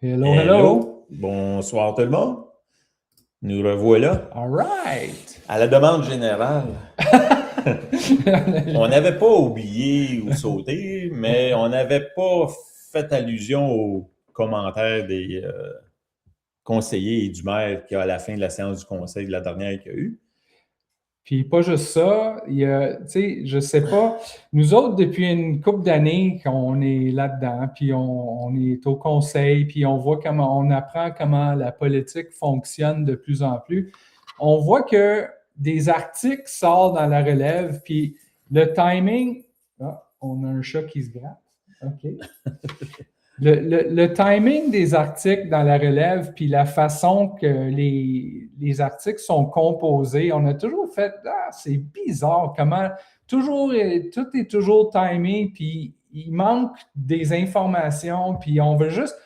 Hello, hello. Bonsoir tout le monde. Nous revoilà. All right. À la demande générale. On n'avait pas oublié ou sauté, mais on n'avait pas fait allusion aux commentaires des conseillers et du maire qu'il y a à la fin de la séance du conseil de la dernière qu'il y a eu. Puis pas juste ça, il y a, tu sais, je sais pas, nous autres, depuis une couple d'années qu'on est là-dedans, puis on est au conseil, puis on voit comment, on apprend comment la politique fonctionne de plus en plus. On voit que des articles sortent dans la relève, puis le timing... Ah, on a un chat qui se gratte. OK. Le timing des articles dans la relève, puis la façon que les articles sont composés, on a toujours fait « Ah, c'est bizarre, comment tout est toujours timé, puis il manque des informations, puis on veut juste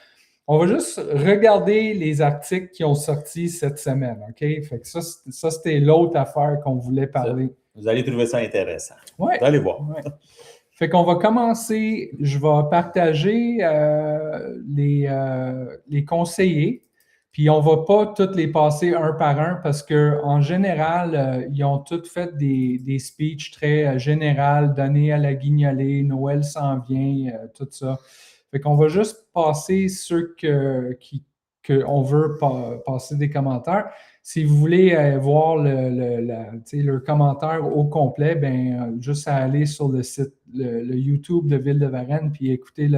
regarder les articles qui ont sorti cette semaine, OK? Fait que ça c'était l'autre affaire qu'on voulait parler. Vous allez trouver ça intéressant. Ouais. Vous allez voir. Ouais. Fait qu'on va commencer, je vais partager les conseillers, puis on va pas tous les passer un par un parce qu'en général, ils ont tous fait des speeches très générales, donnés à la guignolée, Noël s'en vient, tout ça. Fait qu'on va juste passer ceux qu'on veut passer des commentaires. Si vous voulez voir le commentaire au complet, ben juste à aller sur le site, le YouTube de Ville de Varennes, puis écouter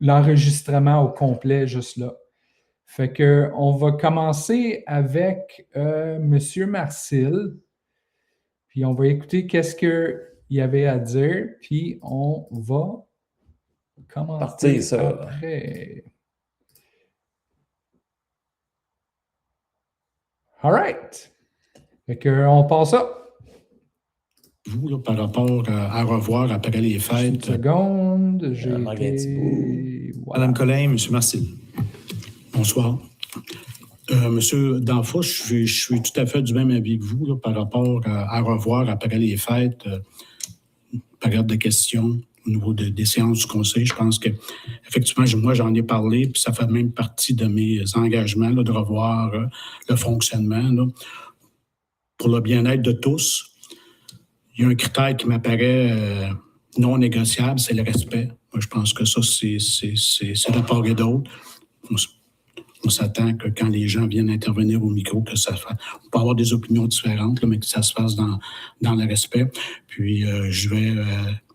l'enregistrement au complet juste là. Fait que on va commencer avec Monsieur Marcil, puis on va écouter qu'est-ce qu'il y avait à dire, puis on va commencer ça. Après. All right. Fait qu'on passe ça. Vous, là, par rapport à revoir après les fêtes. Une seconde. J'ai voilà. Madame Collin, M. Marcil. Bonsoir. Monsieur Danfos, je suis tout à fait du même avis que vous là, par rapport à revoir après les fêtes, période de questions au niveau des séances du conseil. Je pense que effectivement, moi, j'en ai parlé, puis ça fait même partie de mes engagements là, de revoir le fonctionnement là, pour le bien-être de tous. Il y a un critère qui m'apparaît non négociable, c'est le respect. Moi, je pense que ça, c'est de part et d'autre. On s'attend que quand les gens viennent intervenir au micro, que ça fasse. On peut avoir des opinions différentes, là, mais que ça se fasse dans le respect. Puis, je vais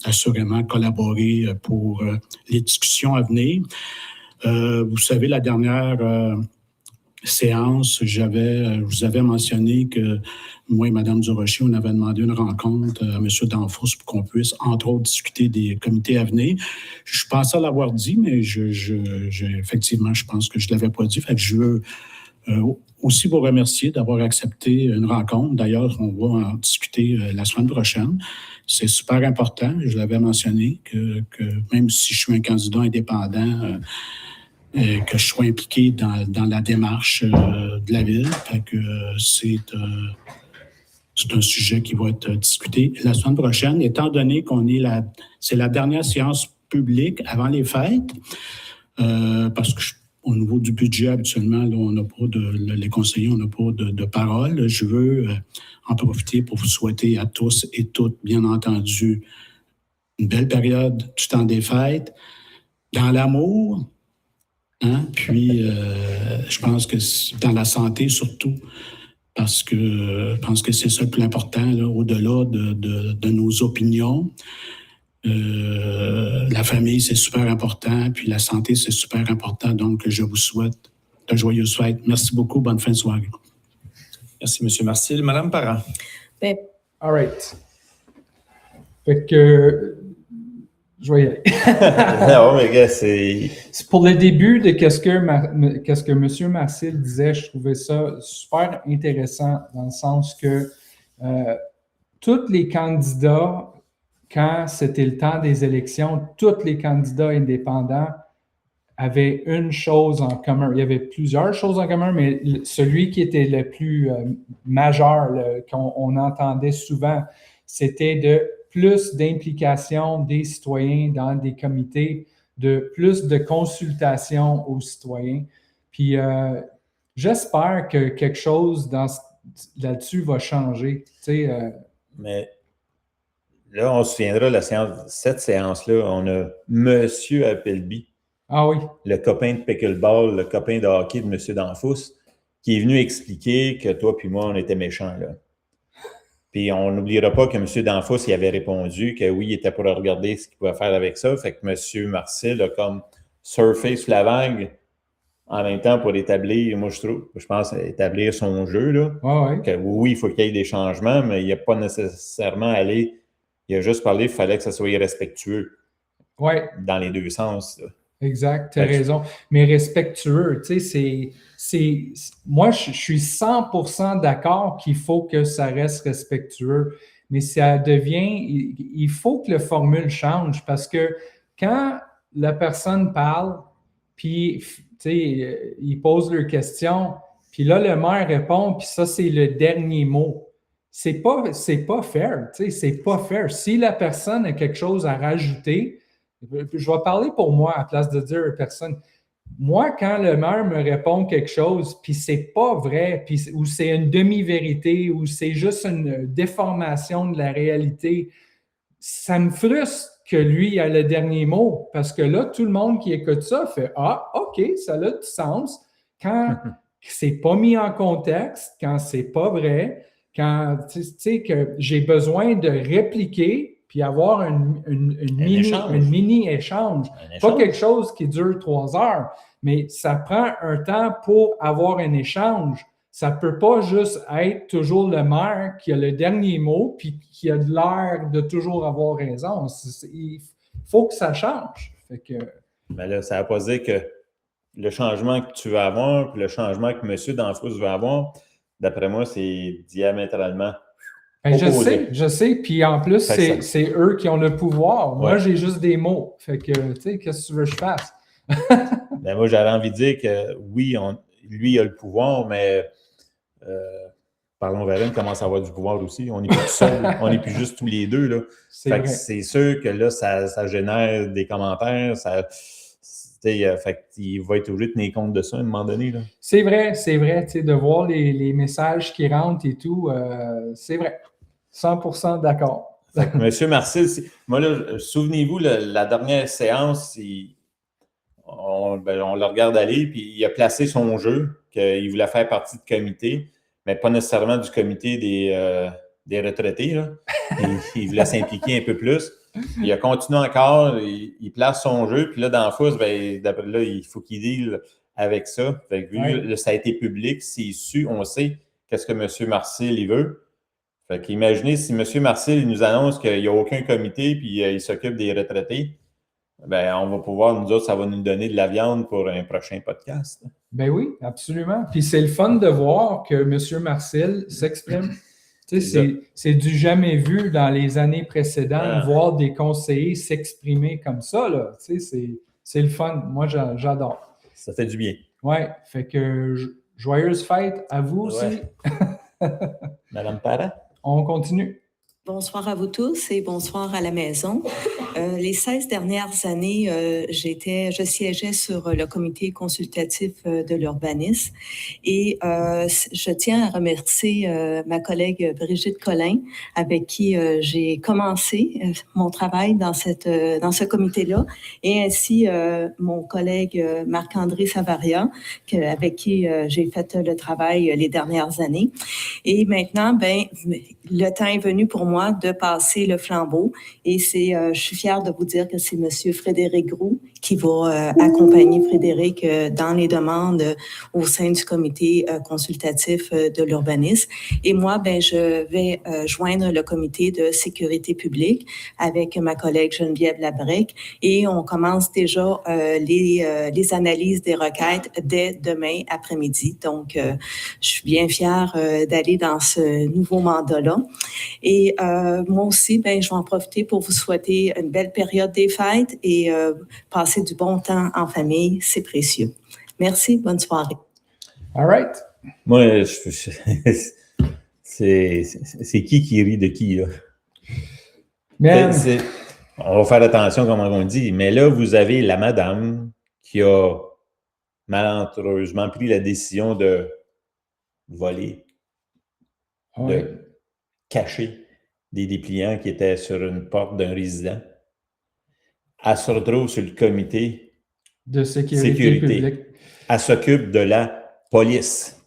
assurément collaborer pour les discussions à venir. Vous savez, la dernière séance, je vous avais mentionné que moi et Mme Durocher, on avait demandé une rencontre à M. Danfos pour qu'on puisse, entre autres, discuter des comités à venir. Je pensais l'avoir dit, mais effectivement, je pense que je ne l'avais pas dit. Fait que je veux aussi vous remercier d'avoir accepté une rencontre. D'ailleurs, on va en discuter la semaine prochaine. C'est super important. Je l'avais mentionné que même si je suis un candidat indépendant, que je sois impliqué dans la démarche de la ville. Fait que c'est un sujet qui va être discuté la semaine prochaine, étant donné c'est la dernière séance publique avant les fêtes, parce que au niveau du budget, habituellement, là, on n'a pas les conseillers, on n'a pas de parole. Je veux en profiter pour vous souhaiter à tous et toutes, bien entendu, une belle période du temps des fêtes, dans l'amour. Hein? Puis, je pense que dans la santé surtout, parce que je pense que c'est ça le plus important, là, au-delà de nos opinions. La famille, c'est super important, puis la santé, c'est super important. Donc, je vous souhaite de joyeuses fêtes. Merci beaucoup. Bonne fin de soirée. Merci, M. Marcil. Madame Parent. All right. Fait que... Je vais y aller. Non, mais gars, c'est pour le début de qu'est-ce que M. Marcil disait, je trouvais ça super intéressant dans le sens que tous les candidats, quand c'était le temps des élections, tous les candidats indépendants avaient une chose en commun. Il y avait plusieurs choses en commun, mais celui qui était le plus majeur, qu'on entendait souvent, c'était de plus d'implication des citoyens dans des comités, de plus de consultation aux citoyens. Puis j'espère que quelque chose là-dessus va changer. Mais là, on se souviendra, cette séance-là, on a M. Appleby, ah oui. le copain de pickleball, le copain de hockey de M. Danfous, qui est venu expliquer que toi puis moi, on était méchants, là. Puis on n'oubliera pas que M. Danfous, il avait répondu que oui, il était pour regarder ce qu'il pouvait faire avec ça. Fait que M. Marcil a comme surfé sur la vague en même temps pour établir, moi je pense, établir son jeu, là. Ouais. Que oui, il faut qu'il y ait des changements, mais il n'a pas nécessairement allé. Il a juste parlé qu'il fallait que ça soit respectueux. Ouais. Dans les deux sens, là. Exact, tu as raison. Mais respectueux, tu sais, moi, je suis 100% d'accord qu'il faut que ça reste respectueux, mais ça devient, il faut que la formule change parce que quand la personne parle, puis, tu sais, ils posent leurs questions, puis là, le maire répond, puis ça, c'est le dernier mot. C'est pas fair, tu sais, c'est pas fair. Si la personne a quelque chose à rajouter, je vais parler pour moi à la place de dire à personne. Moi, quand le maire me répond quelque chose, puis c'est pas vrai, puis, ou c'est une demi-vérité, ou c'est juste une déformation de la réalité, ça me frustre que lui ait le dernier mot, parce que là, tout le monde qui écoute ça fait « Ah, OK, ça a du sens ». Quand c'est pas mis en contexte, quand c'est pas vrai, quand, tu sais, que j'ai besoin de répliquer puis avoir un mini-échange. Pas quelque chose qui dure 3 heures, mais ça prend un temps pour avoir un échange. Ça ne peut pas juste être toujours le maire qui a le dernier mot puis qui a l'air de toujours avoir raison. Il faut que ça change. Fait que... Mais là, ça ne veut pas dire que le changement que tu veux avoir puis le changement que M. Danfous veut avoir, d'après moi, c'est diamétralement ben, je sais. Puis en plus, c'est eux qui ont le pouvoir. Moi, j'ai juste des mots. Fait que, tu sais, qu'est-ce que tu veux que je fasse? Ben, moi, j'avais envie de dire que oui, lui, il a le pouvoir, mais parlons Varenne commence à avoir du pouvoir aussi. On n'est plus tout seul. On n'est plus juste tous les deux, là. Fait que c'est sûr que là, ça génère des commentaires. Fait qu'il va être obligé de tenir compte de ça à un moment donné, là. C'est vrai, de voir les messages qui rentrent et tout, c'est vrai. 100% d'accord. Fait que M. Marcil, moi, là, souvenez-vous, la dernière séance, on le regarde aller, puis il a placé son jeu, qu'il voulait faire partie du comité, mais pas nécessairement du comité des retraités, là. Il voulait s'impliquer un peu plus. Il a continué encore, il place son jeu, puis là, Danfous, d'après là, il faut qu'il deal avec ça. Fait que vu que ça a été public, c'est su, on sait qu'est-ce que M. Marcil il veut. Fait qu'imaginez si M. Marcil il nous annonce qu'il n'y a aucun comité puis il s'occupe des retraités, ben on va pouvoir, nous autres, ça va nous donner de la viande pour un prochain podcast. Ben oui, absolument. Puis c'est le fun de voir que M. Marcil s'exprime. Tu sais, c'est du jamais vu dans les années précédentes, voir des conseillers s'exprimer comme ça, là. Tu sais, c'est le fun. Moi, j'adore. Ça fait du bien. Oui, fait que joyeuse fête à vous aussi. Madame Parra? On continue. Bonsoir à vous tous et bonsoir à la maison. Les 16 dernières années, je siégeais sur le comité consultatif de l'urbanisme et je tiens à remercier ma collègue Brigitte Collin avec qui j'ai commencé mon travail dans ce comité-là et ainsi mon collègue Marc-André Savaria avec qui j'ai fait le travail les dernières années. Et maintenant, le temps est venu pour moi de passer le flambeau et je suis fière de vous dire que c'est M. Frédéric Groux qui va accompagner Frédéric dans les demandes au sein du comité consultatif de l'urbanisme. Et moi, je vais joindre le comité de sécurité publique avec ma collègue Geneviève Labrec et on commence déjà les analyses des requêtes dès demain après-midi. Donc, je suis bien fière d'aller dans ce nouveau mandat-là. Et moi aussi, je vais en profiter pour vous souhaiter une belle période des fêtes et passer du bon temps en famille, c'est précieux. Merci, bonne soirée. All right. Moi, c'est qui rit de qui, là? Man, On va faire attention, comme on dit, mais là, vous avez la madame qui a malencontreusement pris la décision de voler, ouais, de cacher des dépliants qui étaient sur une porte d'un résident. Elle se retrouve sur le comité de sécurité publique. Elle s'occupe de la police.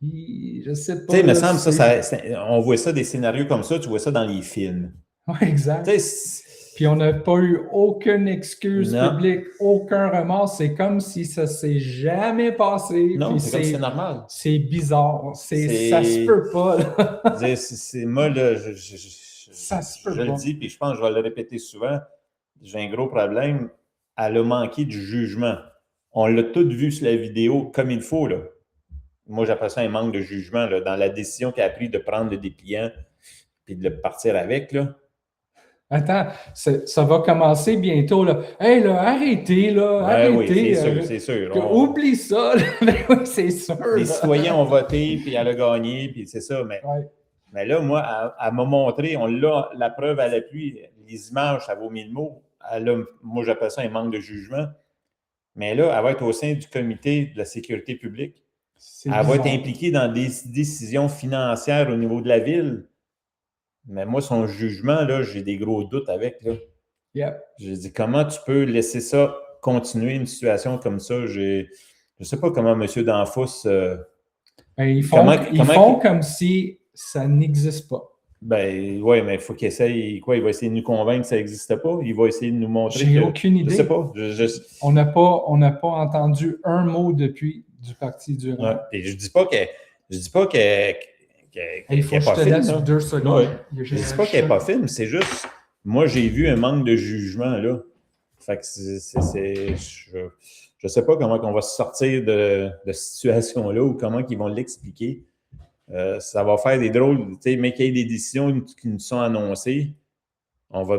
Je sais Tu pas. sais, il me là, semble, on voit ça, des scénarios comme ça, tu vois ça dans les films. Ouais, exact. Tu sais, Puis on n'a pas eu aucune excuse Non. publique, aucun remords. C'est comme si ça s'est jamais passé. non, Puis c'est comme si c'est normal. c'est bizarre. C'est- Ça se peut pas, là. Moi, là, Ça se peut je le pas. dis, puis je pense que je vais le répéter souvent, j'ai un gros problème. Elle a manqué du jugement. On l'a tout vu sur la vidéo comme il faut, là. Moi, j'appelle ça un manque de jugement, là, dans la décision qu'elle a prise de prendre le dépliant puis de le partir avec, là. Attends, ça va commencer bientôt, là. Hey, là, arrêtez, là, Ouais, oui, arrêtez. c'est sûr. Oublie ça, là. Ben oui, c'est sûr. Les là. citoyens ont voté, puis elle a gagné, puis c'est ça. Ouais. Mais là, moi, elle m'a montré, on l'a, la preuve à l'appui, les images, ça vaut 1000 mots. Moi, j'appelle ça un manque de jugement. Mais là, elle va être au sein du comité de la sécurité publique. C'est Elle va être bizarre. impliquée dans des décisions financières au niveau de la ville. Mais moi, son jugement, là, j'ai des gros doutes avec. Là. Yep. J'ai dit, comment tu peux laisser ça continuer, une situation comme ça? Je ne sais pas comment M. Danfous... Ben, ils font comme si ça n'existe pas. Ben oui, mais il faut qu'il essaye. Quoi, il va essayer de nous convaincre que ça n'existait pas? Il va essayer de nous montrer J'ai que... aucune idée. Je sais pas. On n'a pas entendu un mot depuis du Parti du Rang. Ouais. Et je dis pas qu'elle Il faut est que je pas te fine. laisse là. 2 secondes. Ouais. Je dis pas qu'elle n'est pas fine, c'est juste... Moi, j'ai vu un manque de jugement, là. Fait que je sais pas comment on va se sortir de cette situation-là ou comment ils vont l'expliquer. Ça va faire des drôles, tu sais, mais qu'il y ait des décisions qui nous sont annoncées. En tout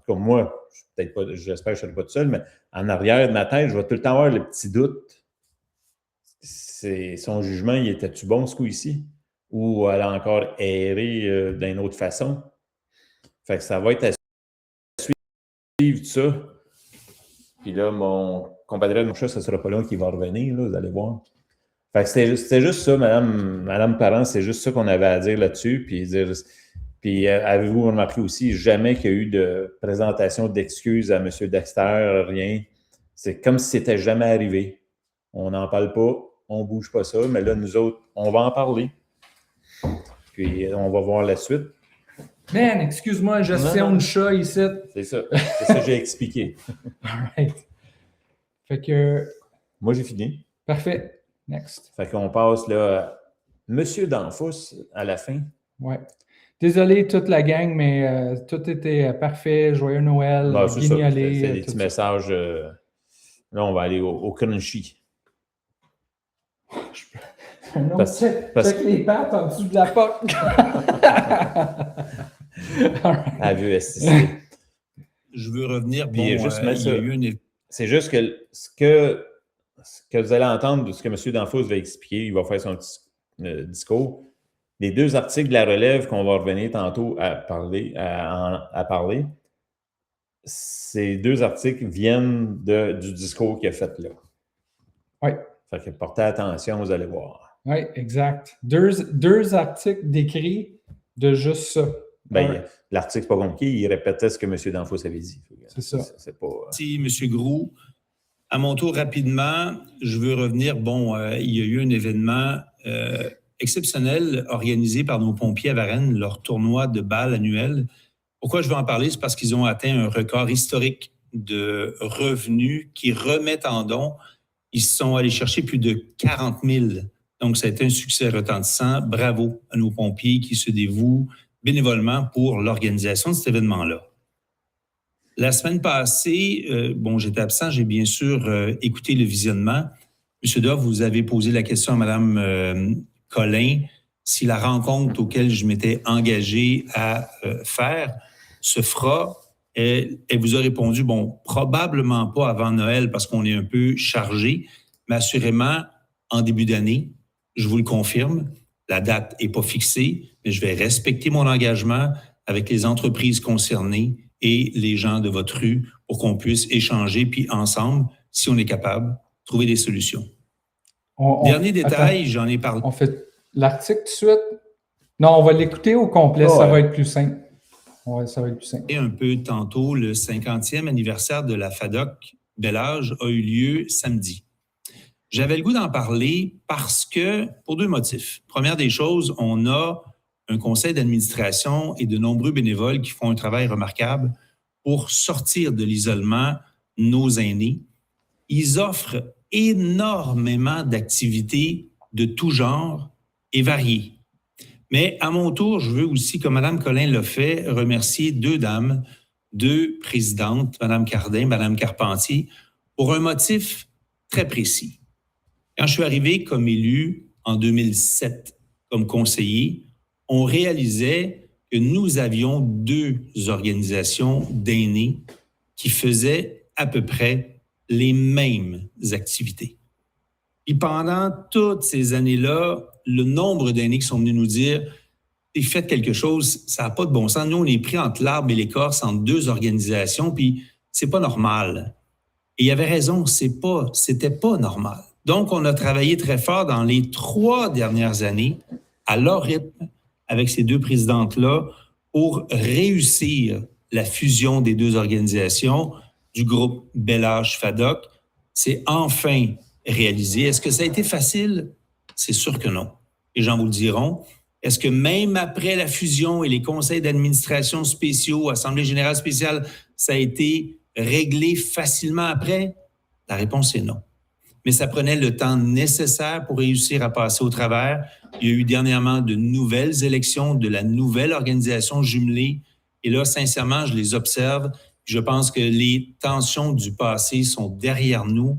cas, moi, peut-être pas, j'espère que je ne serai pas tout seul, mais en arrière de ma tête, je vais tout le temps avoir le petit doute. Son jugement, il était-tu bon ce coup-ci? Ou elle a encore erré d'une autre façon? Fait que ça va être à suivre tout ça. Puis là, mon compatriote, mon chat, ce ne sera pas long qu'il va revenir, là, vous allez voir. Fait que c'était juste ça, Madame Parent, c'est juste ça qu'on avait à dire là-dessus. Puis avez-vous remarqué aussi, jamais qu'il y a eu de présentation d'excuses à M. Dexter, rien. C'est comme si c'était jamais arrivé. On n'en parle pas, on ne bouge pas ça, mais là, nous autres, on va en parler. Puis on va voir la suite. Man, excuse-moi, gestion de chat ici. C'est ça. C'est ça que j'ai expliqué. All right. Fait que... Moi, j'ai fini. Parfait. Next. Fait qu'on passe là, Monsieur Danfous à la fin. Ouais. Désolé toute la gang, mais tout était parfait. Joyeux Noël, C'est guignolé. ça. C'est des petits messages. Là, on va aller au crunchy. Non, check les pattes en dessous de la porte. À vue STC. Je veux revenir. Puis, Bon, juste il y a eu une... C'est juste que ce que vous allez entendre de ce que M. Danfous va expliquer, il va faire son discours. Les 2 articles de la relève qu'on va revenir tantôt à parler, ces 2 articles viennent du discours qu'il a fait là. Oui. Fait que portez attention, vous allez voir. Oui, exact. 2 articles décrits de juste ça. Ben, l'article, c'est pas compliqué, il répétait ce que M. Danfous avait dit. C'est ça. C'est pas... Merci, M. Groux. À mon tour, rapidement, je veux revenir. Bon, il y a eu un événement exceptionnel organisé par nos pompiers à Varennes, leur tournoi de balles annuel. Pourquoi je veux en parler? C'est parce qu'ils ont atteint un record historique de revenus qui remettent en don. Ils sont allés chercher plus de 40 000. Donc, ça a été un succès retentissant. Bravo à nos pompiers qui se dévouent bénévolement pour l'organisation de cet événement-là. La semaine passée, j'étais absent, j'ai bien sûr écouté le visionnement. M. Dove, vous avez posé la question à Mme Collin si la rencontre auquel je m'étais engagé à faire se fera. Elle vous a répondu, probablement pas avant Noël parce qu'on est un peu chargé, mais assurément en début d'année, je vous le confirme. La date n'est pas fixée, mais je vais respecter mon engagement avec les entreprises concernées et les gens de votre rue pour qu'on puisse échanger, puis ensemble, si on est capable, trouver des solutions. Dernier détail, j'en ai parlé. On fait l'article tout de suite? Non, on va l'écouter au complet, ça va être plus simple. Ouais, ça va être plus simple. Un peu tantôt, le 50e anniversaire de la FADOC Bel-Âge a eu lieu samedi. J'avais le goût d'en parler parce que, pour deux motifs. Première des choses, on a un conseil d'administration et de nombreux bénévoles qui font un travail remarquable pour sortir de l'isolement nos aînés. Ils offrent énormément d'activités de tout genre et variées. Mais à mon tour, je veux aussi, comme Mme Collin l'a fait, remercier deux dames, deux présidentes, Mme Cardin, Mme Carpentier, pour un motif très précis. Quand je suis arrivé comme élu en 2007 comme conseiller, on réalisait que nous avions deux organisations d'aînés qui faisaient à peu près les mêmes activités. Et pendant toutes ces années-là, le nombre d'aînés qui sont venus nous dire « Faites quelque chose, ça n'a pas de bon sens. Nous, on est pris entre l'arbre et l'écorce, entre deux organisations, puis c'est pas normal. » Et il avait raison, c'était pas normal. Donc, on a travaillé très fort dans les 3 dernières années, à leur rythme, avec ces deux présidentes-là, pour réussir la fusion des deux organisations du groupe Bel-Âge FADOC. C'est enfin réalisé. Est-ce que ça a été facile? C'est sûr que non. Les gens vous le diront. Est-ce que même après la fusion et les conseils d'administration spéciaux, Assemblée générale spéciale, ça a été réglé facilement après? La réponse est non. Mais ça prenait le temps nécessaire pour réussir à passer au travers. Il y a eu dernièrement de nouvelles élections, de la nouvelle organisation jumelée. Et là, sincèrement, je les observe. Je pense que les tensions du passé sont derrière nous.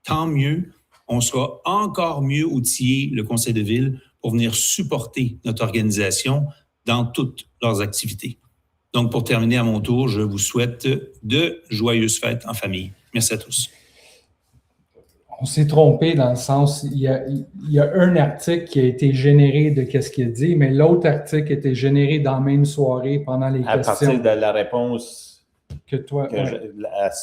Tant mieux. On sera encore mieux outillé, le Conseil de ville, pour venir supporter notre organisation dans toutes leurs activités. Donc, pour terminer à mon tour, je vous souhaite de joyeuses fêtes en famille. Merci à tous. On s'est trompé dans le sens, il y a un article qui a été généré de ce qu'il a dit, mais l'autre article a été généré dans la même soirée pendant les questions. À partir de la réponse que toi,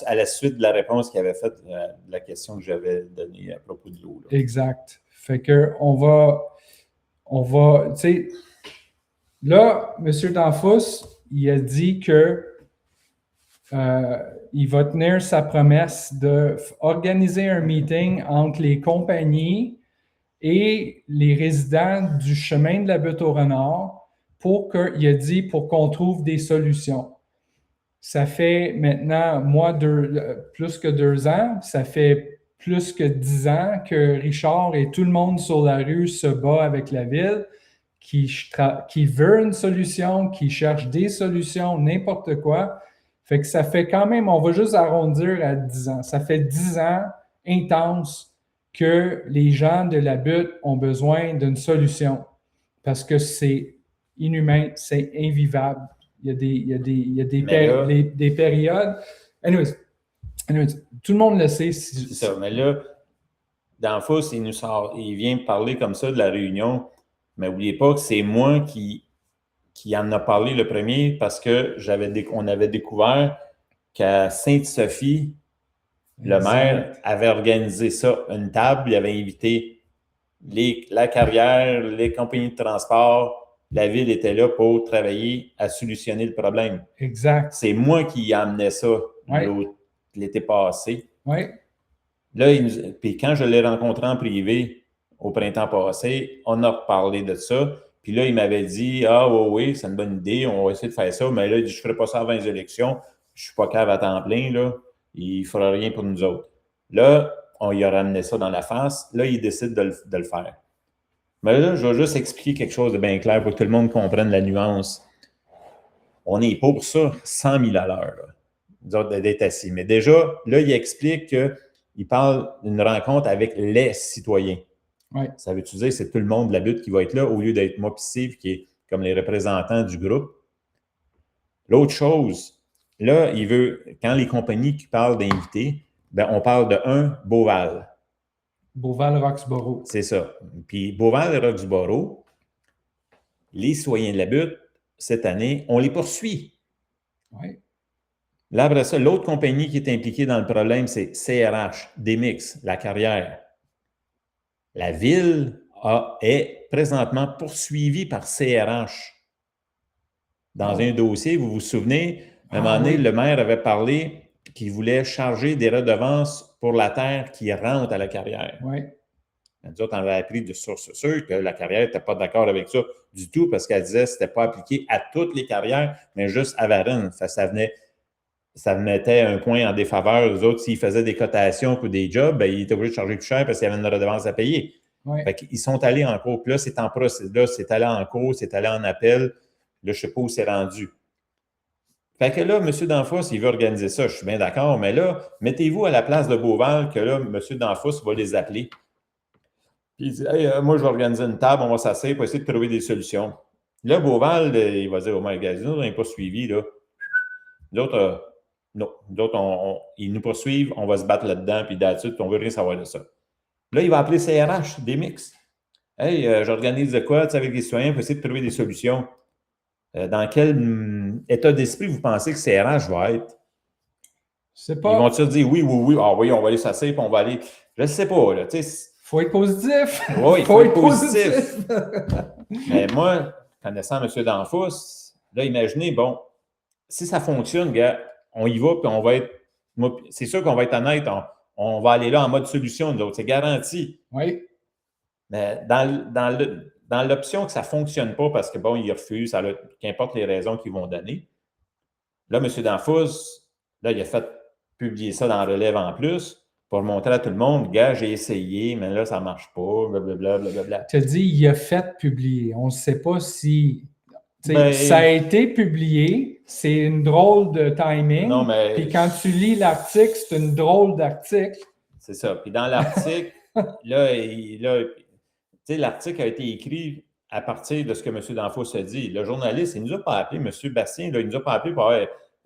à la suite de la réponse qu'il avait faite, la question que j'avais donnée à propos de l'eau. Là. Exact. Fait que on va, tu sais, là, M. Danfous, il a dit que il va tenir sa promesse d'organiser un meeting entre les compagnies et les résidents du chemin de la Butte au Renard pour qu'on trouve des solutions. Ça fait maintenant, plus que 2 ans, ça fait plus que 10 ans que Richard et tout le monde sur la rue se bat avec la ville, qui veut une solution, qui cherche des solutions, n'importe quoi. Fait que ça fait quand même, on va juste arrondir à 10 ans. Ça fait 10 ans intenses que les gens de la Butte ont besoin d'une solution parce que c'est inhumain, c'est invivable. Il y a des périodes. Anyways, tout le monde le sait. C'est ça, mais là, Danfous, il vient parler comme ça de la réunion, mais n'oubliez pas que c'est moi qui en a parlé le premier parce que on avait découvert qu'à Sainte-Sophie, le maire avait organisé ça, une table, il avait invité la carrière, les compagnies de transport, la ville était là pour travailler à solutionner le problème. Exact. C'est moi qui amenais ça l'été passé. Oui. Là, puis quand je l'ai rencontré en privé au printemps passé, on a reparlé de ça. Puis là, il m'avait dit « Ah oui, c'est une bonne idée, on va essayer de faire ça. » Mais là, il dit « Je ne ferai pas ça avant les élections. Je ne suis pas cave à temps plein, là. Il ne fera rien pour nous autres. » Là, on lui a ramené ça dans la face. Là, il décide de le faire. Mais là, je vais juste expliquer quelque chose de bien clair pour que tout le monde comprenne la nuance. On n'est pas pour ça 100 000 à l'heure, d'être assis. Mais déjà, là, il explique qu'il parle d'une rencontre avec les citoyens. Ouais. Ça veut dire que c'est tout le monde de la Butte qui va être là au lieu d'être moi pis Steve qui est comme les représentants du groupe. L'autre chose, là, quand les compagnies qui parlent d'invités, ben on parle de Beauval. Beauval-Roxborough. C'est ça. Puis Beauval et Roxborough, les citoyens de la Butte cette année, on les poursuit. Oui. Là, après ça, l'autre compagnie qui est impliquée dans le problème, c'est CRH, Demix, La Carrière. La ville est présentement poursuivie par CRH. Dans un dossier, vous vous souvenez, à un moment donné, le maire avait parlé qu'il voulait charger des redevances pour la terre qui rentre à La Carrière. Oui. Nous autres, on avait appris de sources sûres que La Carrière n'était pas d'accord avec ça du tout parce qu'elle disait que ce n'était pas appliqué à toutes les carrières, mais juste à Varennes. Ça mettait un point en défaveur. Les autres, s'ils faisaient des cotations pour des jobs, bien, ils étaient obligés de charger plus cher parce qu'il y avait une redevance à payer. Oui. Fait qu'ils sont allés en cours. Puis là, c'est en procédure. Là, c'est allé en cours, c'est allé en appel. Là, je ne sais pas où c'est rendu. Fait que là, M. Danfous, il veut organiser ça. Je suis bien d'accord. Mais là, mettez-vous à la place de Beauval que là, M. Danfous va les appeler. Puis il dit, hey, moi, je vais organiser une table, on va s'asseoir pour essayer de trouver des solutions. Là, Beauval, il va dire, oh my God, nous, on n'est pas suivis, là. D'autres, non. D'autres, ils nous poursuivent, on va se battre là-dedans, puis d'habitude, on ne veut rien savoir de ça. Là, il va appeler CRH, Demix. Hey, j'organise de quoi, tu sais, avec les citoyens pour essayer de trouver des solutions. Dans quel état d'esprit vous pensez que CRH va être? Je sais pas. Ils vont-ils dire oui, ah oui, on va aller s'asseoir, puis on va aller. Je ne sais pas, là, tu sais. Faut être positif. Oui, il faut être positif. Mais moi, connaissant M. Danfous, là, imaginez, bon, si ça fonctionne, gars, on y va, puis on va être. C'est sûr qu'on va être honnête, on va aller là en mode solution, nous autres, c'est garanti. Oui. Mais dans l'option que ça ne fonctionne pas parce que, bon, ils refusent, qu'importe les raisons qu'ils vont donner, là, M. Danfous, là, il a fait publier ça dans Relève en plus pour montrer à tout le monde, gars, j'ai essayé, mais là, ça ne marche pas, blablabla, blablabla. Tu as dit, il a fait publier. On ne sait pas si... ça a été publié, c'est une drôle de timing. Non, mais... Puis quand tu lis l'article, c'est une drôle d'article. C'est ça. Puis dans l'article, l'article a été écrit à partir de ce que M. Danfous a dit. Le journaliste, il ne nous a pas appelé, M. Bastien, là, il ne nous a pas appelé pour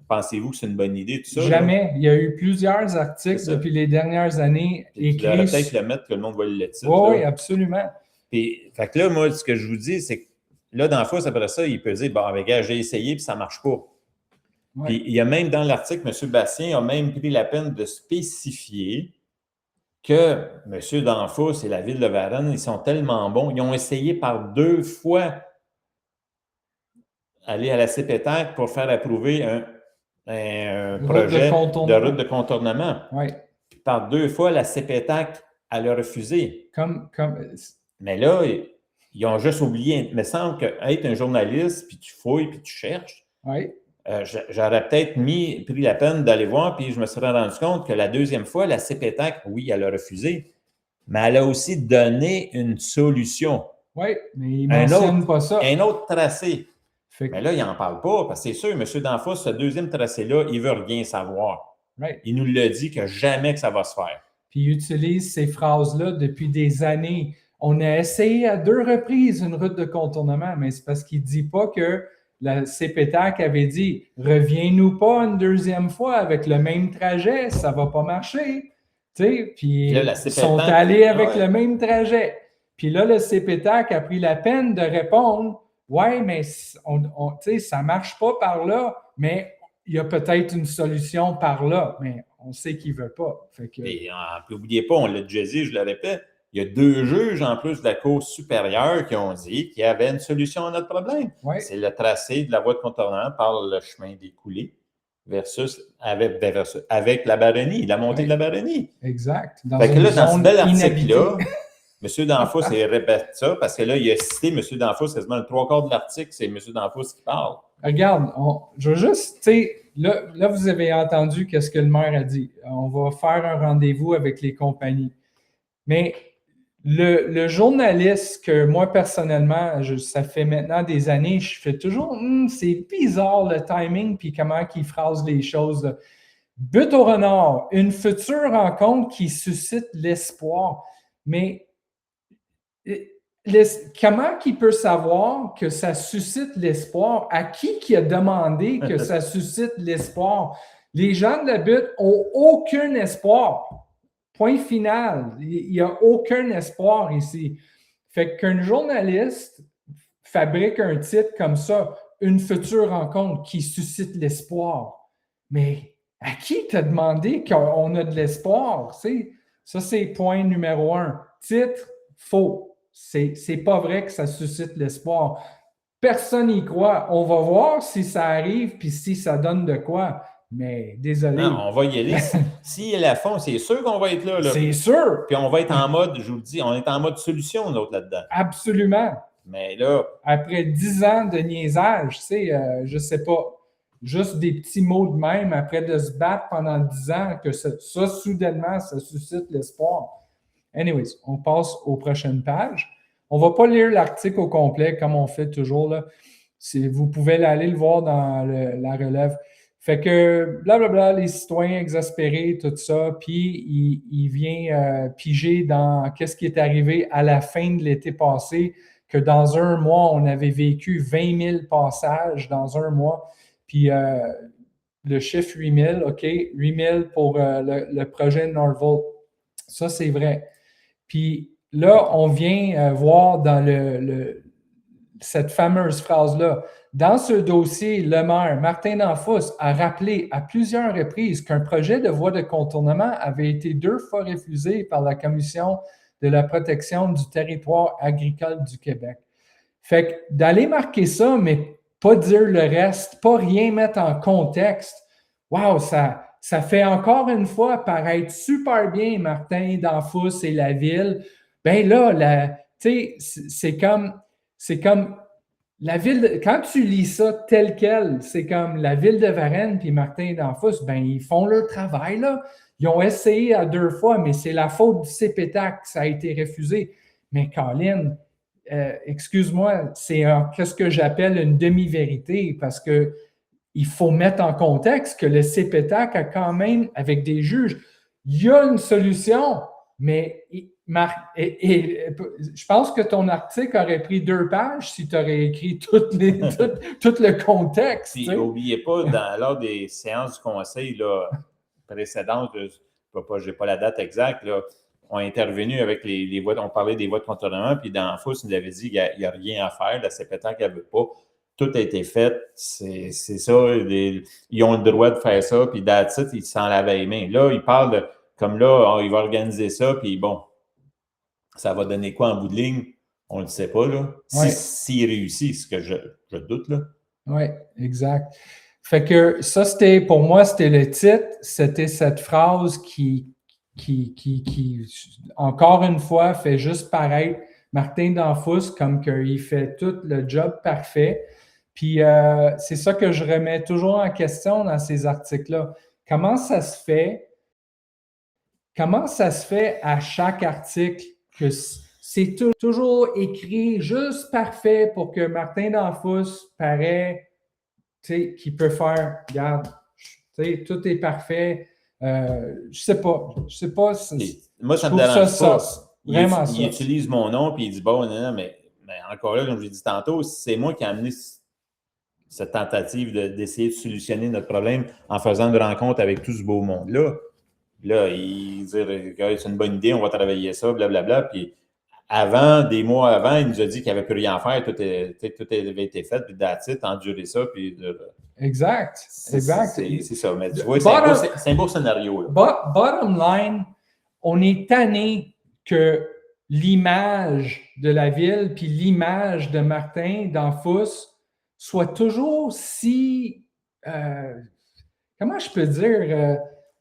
pensez-vous que c'est une bonne idée, tout ça? Jamais. Là? Il y a eu plusieurs articles depuis les dernières années écrits. Il peut-être le mettre que le monde va le laisser. Oui, absolument. Puis, fait que là, moi, ce que je vous dis, c'est que là, Danfous, après ça, il peut dire, bon, mais gars, j'ai essayé, puis ça ne marche pas. Ouais. Puis, il y a même dans l'article, M. Bastien a même pris la peine de spécifier que M. Danfous et la ville de Varennes, ils sont tellement bons, ils ont essayé par 2 fois aller à la CPTAC pour faire approuver un projet de route de contournement. Oui. Par 2 fois, la CPTAC, elle a refusé. Mais là, ils ont juste oublié. Il me semble qu'être un journaliste, puis tu fouilles, puis tu cherches, oui. J'aurais peut-être pris la peine d'aller voir, puis je me serais rendu compte que la 2e fois, la CPTAC, oui, elle a refusé, mais elle a aussi donné une solution. Oui, mais il ne mentionne pas ça. Un autre tracé. Mais là, il n'en parle pas, parce que c'est sûr, M. Danfous, ce 2e tracé-là, il ne veut rien savoir. Right. Il nous l'a dit que jamais que ça va se faire. Puis il utilise ces phrases-là depuis des années. On a essayé à 2 reprises une route de contournement, mais c'est parce qu'il ne dit pas que la CPTAC avait dit « Reviens-nous pas une 2e fois avec le même trajet, ça ne va pas marcher. » Puis là, ils sont allés avec le même trajet. Puis là, le CPTAC a pris la peine de répondre « Ouais, mais ça ne marche pas par là, mais il y a peut-être une solution par là. » Mais on sait qu'il ne veut pas. Et n'oubliez pas, on l'a déjà dit, je le répète, il y a 2 juges en plus de la Cour supérieure qui ont dit qu'il y avait une solution à notre problème. Oui. C'est le tracé de la voie de contournement par le chemin des coulées versus avec la Baronnie, la montée de la Baronnie. Exact. Fait que là, dans ce bel article-là, M. Danfous répète ça parce que là, il a cité M. Danfous, quasiment le 3/4 de l'article, c'est M. Danfous qui parle. Regarde, je veux juste, tu sais, là, vous avez entendu qu'est-ce que le maire a dit. On va faire un rendez-vous avec les compagnies. Mais le journaliste que moi, personnellement, ça fait maintenant des années, je fais toujours, c'est bizarre le timing puis comment il phrase les choses. But au renard, une future rencontre qui suscite l'espoir. Mais comment il peut savoir que ça suscite l'espoir? À qui a demandé que ça suscite l'espoir? Les gens de la butte n'ont aucun espoir. Point final. Il n'y a aucun espoir ici. Fait qu'un journaliste fabrique un titre comme ça, une future rencontre qui suscite l'espoir. Mais à qui t'as demandé qu'on a de l'espoir? Ça, c'est point numéro 1. Titre, faux. C'est pas vrai que ça suscite l'espoir. Personne n'y croit. On va voir si ça arrive puis si ça donne de quoi. Mais désolé. Non, on va y aller. S'il y a la fond, c'est sûr qu'on va être là. C'est sûr. Puis on va être en mode, je vous le dis, on est en mode solution, nous autres, là-dedans. Absolument. Mais là, après 10 ans de niaisage, je sais pas, juste des petits mots de même, après de se battre pendant 10 ans, que ça soudainement, ça suscite l'espoir. Anyways, on passe aux prochaines pages. On ne va pas lire l'article au complet comme on fait toujours, là. Vous pouvez aller le voir dans la relève. Fait que, blablabla, les citoyens exaspérés, tout ça, puis il vient piger dans qu'est-ce qui est arrivé à la fin de l'été passé, que dans un mois, on avait vécu 20 000 passages dans un mois. Puis le chiffre 8 000, OK, 8 000 pour le projet Norvolt. Ça, c'est vrai. Puis là, on vient voir dans cette fameuse phrase-là. Dans ce dossier, le maire, Martin Danfous, a rappelé à plusieurs reprises qu'un projet de voie de contournement avait été 2 fois refusé par la Commission de la protection du territoire agricole du Québec. Fait que d'aller marquer ça, mais pas dire le reste, pas rien mettre en contexte, wow, ça fait encore une fois paraître super bien Martin Danfous et la ville. Ben là, tu sais, c'est comme la ville, quand tu lis ça tel quel, c'est comme la ville de Varennes puis Martin Danfous, ben ils font leur travail, là. Ils ont essayé à 2 fois, mais c'est la faute du CPTAC que ça a été refusé. Mais Colin, excuse-moi, c'est qu'est-ce que j'appelle une demi-vérité parce que il faut mettre en contexte que le CPTAC a quand même, avec des juges, il y a une solution, mais je pense que ton article aurait pris 2 pages si tu aurais écrit tout le contexte. Puis n'oubliez pas, lors des séances du conseil là, précédentes, je n'ai pas la date exacte, là, on est intervenu avec les voies, on parlait des voies de contournement, puis Danfous nous avait dit qu'il n'y a rien à faire, la CPTAC ne veut pas. Tout a été fait, c'est ça, ils ont le droit de faire ça, puis that's it, ils s'en lavaient les mains. Là, ils parlent comme là, il va organiser ça, puis bon, ça va donner quoi en bout de ligne? On ne le sait pas, là. S'il réussit, ce que je doute, là. Oui, exact. Fait que ça, pour moi, c'était le titre, c'était cette phrase qui, encore une fois, fait juste paraître Martin Danfous comme qu'il fait tout le job parfait. Puis c'est ça que je remets toujours en question dans ces articles-là. Comment ça se fait à chaque article que c'est toujours écrit juste parfait pour que Martin Danfous paraît, tu sais, qu'il peut faire, regarde, tu sais, tout est parfait. Je sais pas. Moi, ça me dérange pas. Vraiment il utilise mon nom puis il dit bon, non, mais encore là, comme je l'ai dit tantôt, c'est moi qui ai amené cette tentative d'essayer de solutionner notre problème en faisant une rencontre avec tout ce beau monde-là. Là, il dit c'est une bonne idée, on va travailler ça, blablabla. Puis des mois avant, il nous a dit qu'il n'y avait plus rien à faire, tout avait été fait, puis that's it, endurer ça, puis... Exact. C'est ça, mais tu vois, c'est un beau scénario. Là. Bottom line, on est tanné que l'image de la ville puis l'image de Martin Danfous soit toujours si... comment je peux dire?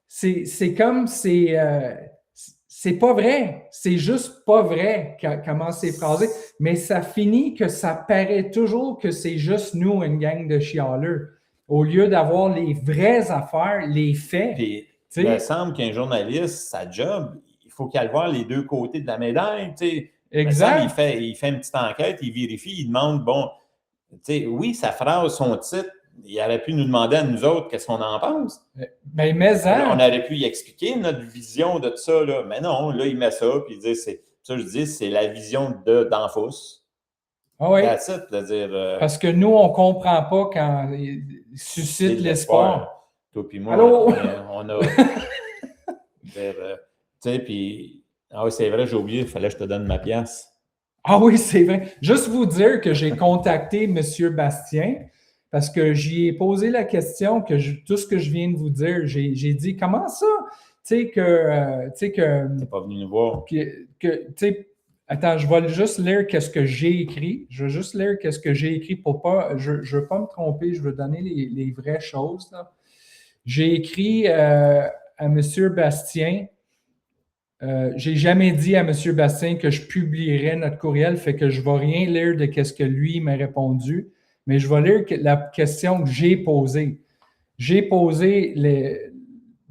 C'est comme... c'est pas vrai. C'est juste pas vrai comment c'est phrasé. Mais ça finit que ça paraît toujours que c'est juste nous, une gang de chialeux. Au lieu d'avoir les vraies affaires, les faits. Puis, il me semble qu'un journaliste, sa job, il faut qu'il aille voir les 2 côtés de la médaille. T'sais. Exact. Il fait une petite enquête, il vérifie, il demande, bon, oui, sa phrase, son titre, il aurait pu nous demander à nous autres qu'est-ce qu'on en pense. Mais on aurait pu y expliquer notre vision de tout ça, là. Mais non, là, il met ça, puis il dit, c'est la vision de Danfous. Ah oui. Parce que nous, on ne comprend pas quand il suscite l'espoir. Toi puis moi, on a... tu sais, puis... Ah oui, c'est vrai, j'ai oublié, il fallait que je te donne ma pièce. Ah oui, c'est vrai. Juste vous dire que j'ai contacté M. Bastien, parce que j'y ai posé la question, tout ce que je viens de vous dire, j'ai dit, comment ça? Tu sais que... T'es pas venu nous voir. Attends, je vais juste lire qu'est-ce que j'ai écrit. Je vais juste lire qu'est-ce que j'ai écrit pour pas... Je ne veux pas me tromper, je veux donner les vraies choses, là. J'ai écrit à M. Bastien... j'ai jamais dit à M. Bastien que je publierais notre courriel, fait que je ne vais rien lire de ce que lui m'a répondu, mais je vais lire la question que j'ai posée. J'ai posé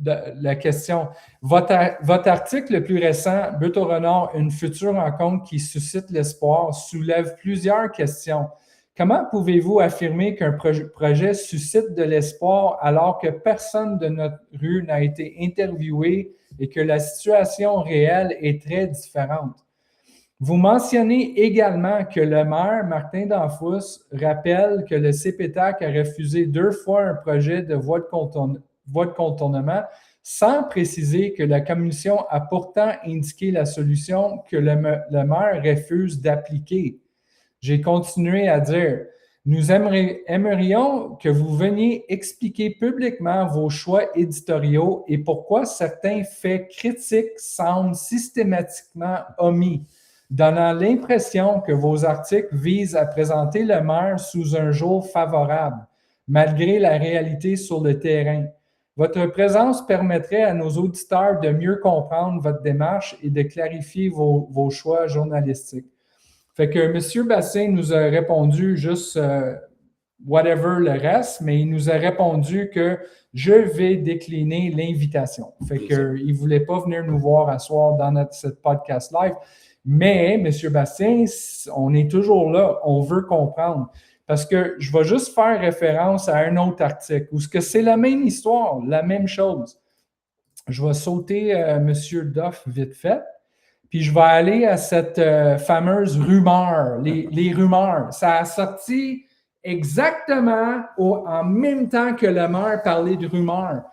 la question. Votre article le plus récent, But au renard, une future rencontre qui suscite l'espoir, soulève plusieurs questions. Comment pouvez-vous affirmer qu'un projet suscite de l'espoir alors que personne de notre rue n'a été interviewé et que la situation réelle est très différente? Vous mentionnez également que le maire, Martin Danfous, rappelle que le CPTAC a refusé 2 fois un projet de voie de contournement sans préciser que la commission a pourtant indiqué la solution que le maire refuse d'appliquer. J'ai continué à dire, nous aimerions que vous veniez expliquer publiquement vos choix éditoriaux et pourquoi certains faits critiques semblent systématiquement omis, donnant l'impression que vos articles visent à présenter le maire sous un jour favorable, malgré la réalité sur le terrain. Votre présence permettrait à nos auditeurs de mieux comprendre votre démarche et de clarifier vos choix journalistiques. Fait que M. Bastien nous a répondu juste whatever le reste, mais il nous a répondu que je vais décliner l'invitation. Fait qu'il ne voulait pas venir nous voir à soir dans cette podcast live. Mais, M. Bastien, on est toujours là, on veut comprendre. Parce que je vais juste faire référence à un autre article où c'est la même histoire, la même chose. Je vais sauter M. Duff vite fait. Puis je vais aller à cette fameuse rumeur, les rumeurs. Ça a sorti exactement en même temps que le maire parlait de rumeurs.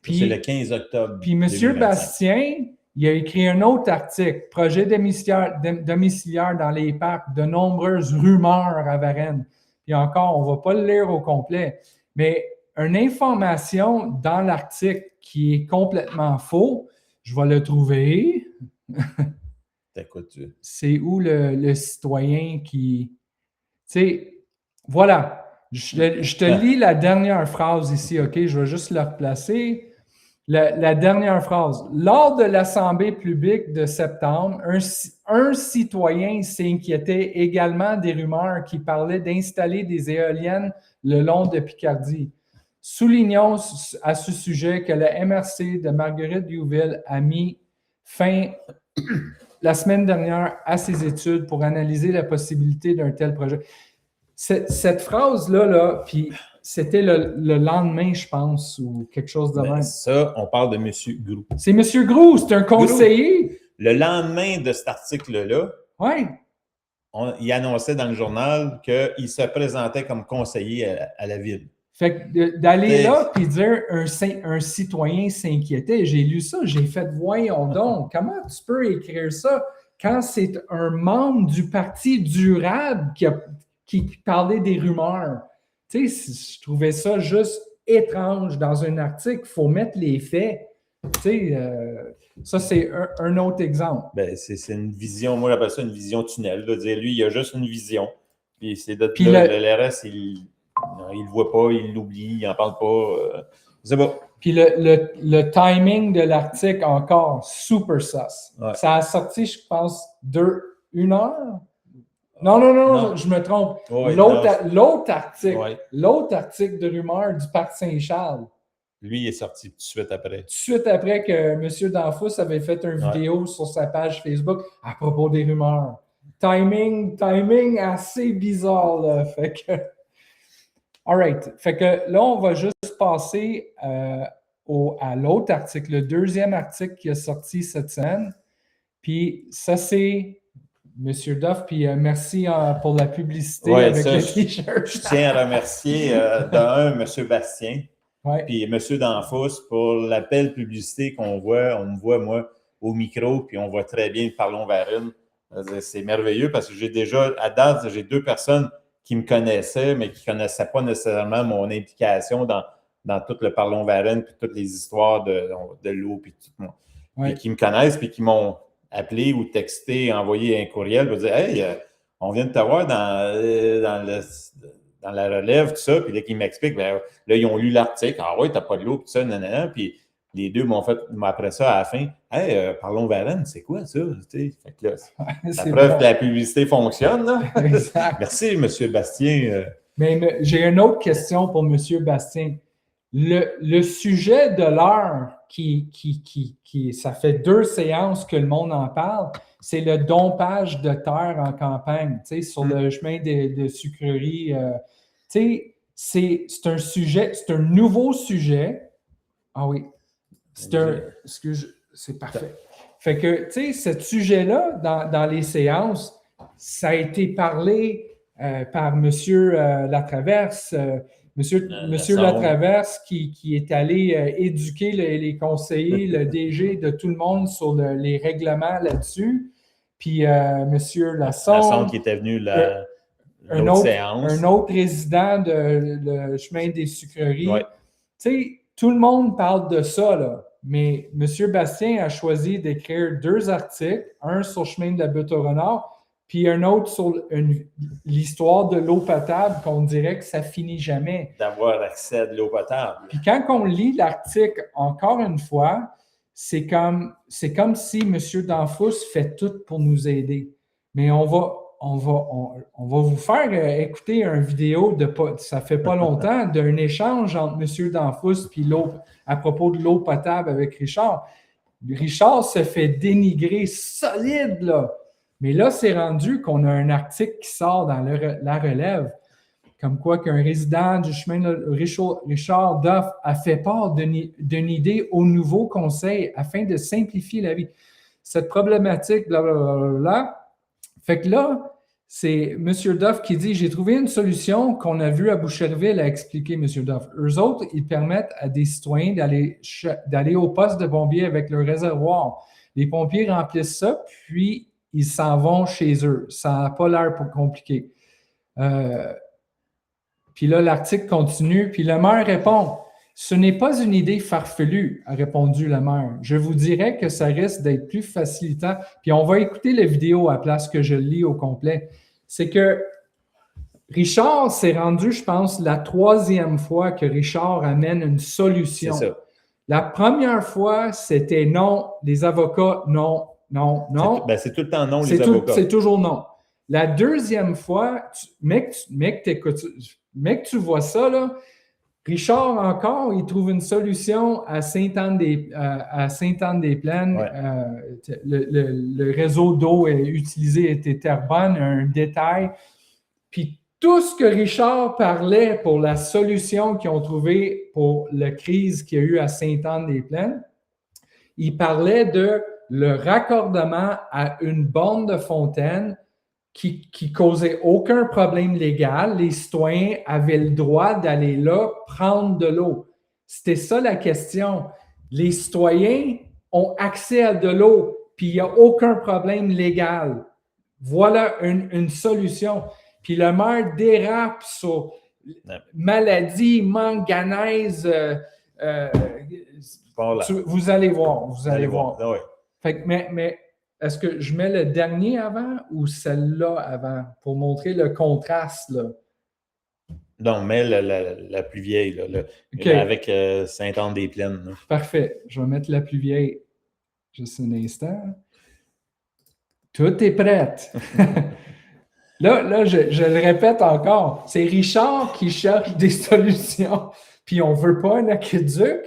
C'est le 15 octobre. Puis M. Bastien, il a écrit un autre article, projet domiciliaire dans les parcs, de nombreuses rumeurs à Varennes. Puis encore, on ne va pas le lire au complet, mais une information dans l'article qui est complètement faux, je vais le trouver. C'est où le citoyen qui... Tu sais, voilà. Je te lis la dernière phrase ici, OK? Je vais juste la replacer. La dernière phrase. Lors de l'Assemblée publique de septembre, un citoyen s'inquiétait également des rumeurs qui parlaient d'installer des éoliennes le long de Picardie. Soulignons à ce sujet que la MRC de Marguerite-Youville a mis fin la semaine dernière à ses études pour analyser la possibilité d'un tel projet. Cette phrase-là, puis c'était le lendemain, je pense, ou quelque chose de même. Ça, on parle de M. Groux. C'est M. Groux, c'est un conseiller. Groux. Le lendemain de cet article-là, il annonçait dans le journal qu'il se présentait comme conseiller à la ville. Fait que d'aller là et dire un citoyen s'inquiétait, j'ai lu ça, j'ai fait voyons donc, comment tu peux écrire ça quand c'est un membre du Parti durable qui parlait des rumeurs? Tu sais, je trouvais ça juste étrange dans un article, il faut mettre les faits. Tu sais, ça c'est un autre exemple. Ben, c'est une vision, moi j'appelle ça une vision tunnel, de dire lui, il a juste une vision, puis c'est le reste, il ne le voit pas, il l'oublie, il n'en parle pas. C'est bon. Puis le timing de l'article, encore, super sus. Ouais. Ça a sorti, je pense, 1 heure? Non, je me trompe. Ouais, l'autre article de rumeur du Parc Saint-Charles. Lui, il est sorti tout de suite après. Tout de suite après que M. Danfous avait fait une vidéo sur sa page Facebook à propos des rumeurs. Timing assez bizarre, là. Fait que... All right. Fait que là, on va juste passer à l'autre article, le deuxième article qui est sorti cette semaine. Puis ça, c'est M. Duff, puis merci pour la publicité avec le T-shirt. Je tiens à remercier M. Bastien, puis M. Danfous pour la belle publicité qu'on voit. On me voit, moi, au micro, puis on voit très bien Parlons Varennes. C'est merveilleux parce que à date, j'ai 2 personnes qui me connaissaient, mais qui ne connaissaient pas nécessairement mon implication dans tout le Parlons Varennes, puis toutes les histoires de l'eau, puis tout. Puis qui me connaissent, puis qui m'ont appelé ou texté, envoyé un courriel pour dire « Hey, on vient de te voir dans la relève, tout ça. » Puis là, qu'ils m'expliquent, ben, là, ils ont lu l'article. « Ah oui, t'as pas de l'eau, tout ça, nanana. » Puis les deux m'ont fait, après ça, à la fin, « Hey, Parlons Varennes, c'est quoi ça? » Fait que là, la preuve que la publicité fonctionne. Là. Exact. Merci, M. Bastien. Mais j'ai une autre question pour M. Bastien. Le sujet de l'heure, ça fait 2 séances que le monde en parle, c'est le dompage de terre en campagne, sur le chemin de sucreries. C'est un sujet, c'est un nouveau sujet. Ah oui, c'est parfait. Fait que, tu sais, ce sujet-là, dans les séances, ça a été parlé par M. Latraverse, Monsieur Latraverse qui est allé éduquer les conseillers, le DG de tout le monde sur les règlements là-dessus. Puis Monsieur Lassonde qui était venu un autre résident le chemin des sucreries. Ouais. Tu sais, tout le monde parle de ça, là. Mais M. Bastien a choisi d'écrire 2 articles, un sur le chemin de la butte au renard, puis un autre sur l'histoire de l'eau potable, qu'on dirait que ça finit jamais. D'avoir accès à de l'eau potable. Puis quand on lit l'article, encore une fois, c'est comme si M. Danfous fait tout pour nous aider. Mais on va vous faire écouter une vidéo ça fait pas longtemps, d'un échange entre M. Danfous et à propos de l'eau potable avec Richard. Richard se fait dénigrer solide, là. Mais là, c'est rendu qu'on a un article qui sort dans la relève, comme quoi qu'un résident du chemin de Richard Duff a fait part d'une idée au nouveau conseil afin de simplifier la vie. Cette problématique, blablabla. Fait que là, c'est M. Duff qui dit « J'ai trouvé une solution qu'on a vue à Boucherville », a expliqué M. Duff. Eux autres, ils permettent à des citoyens d'aller au poste de pompiers avec leur réservoir. Les pompiers remplissent ça, puis ils s'en vont chez eux. Ça n'a pas l'air pour compliqué. Puis là, l'article continue, puis le maire répond « Ce n'est pas une idée farfelue », a répondu le maire. « Je vous dirais que ça risque d'être plus facilitant. » Puis on va écouter la vidéo à place que je le lis au complet. C'est que Richard s'est rendu, je pense, la 3e fois que Richard amène une solution. C'est ça. La première fois, c'était non, les avocats, non. C'est tout le temps non, les avocats. C'est toujours non. La 2e fois, mec, tu vois ça, là, Richard, encore, il trouve une solution à Sainte-Anne-des-Plaines. Ouais. Le réseau d'eau utilisé était Terrebonne, un détail. Puis tout ce que Richard parlait pour la solution qu'ils ont trouvée pour la crise qu'il y a eu à Sainte-Anne-des-Plaines, il parlait de le raccordement à une borne de fontaine qui causait aucun problème légal. Les citoyens avaient le droit d'aller là prendre de l'eau. C'était ça la question. Les citoyens ont accès à de l'eau, puis il n'y a aucun problème légal. Voilà une solution. Puis le maire dérape sur maladie, manganèse. Vous allez voir. Ah ouais. Fait que, mais est-ce que je mets le dernier avant ou celle-là avant pour montrer le contraste, là? Non, mais la plus vieille, là, Okay. avec Sainte-Anne-des-Plaines. Là. Parfait. Je vais mettre la plus vieille. Juste un instant. Tout est prêt. Là, je le répète encore. C'est Richard qui cherche des solutions. Puis on ne veut pas un aqueduc.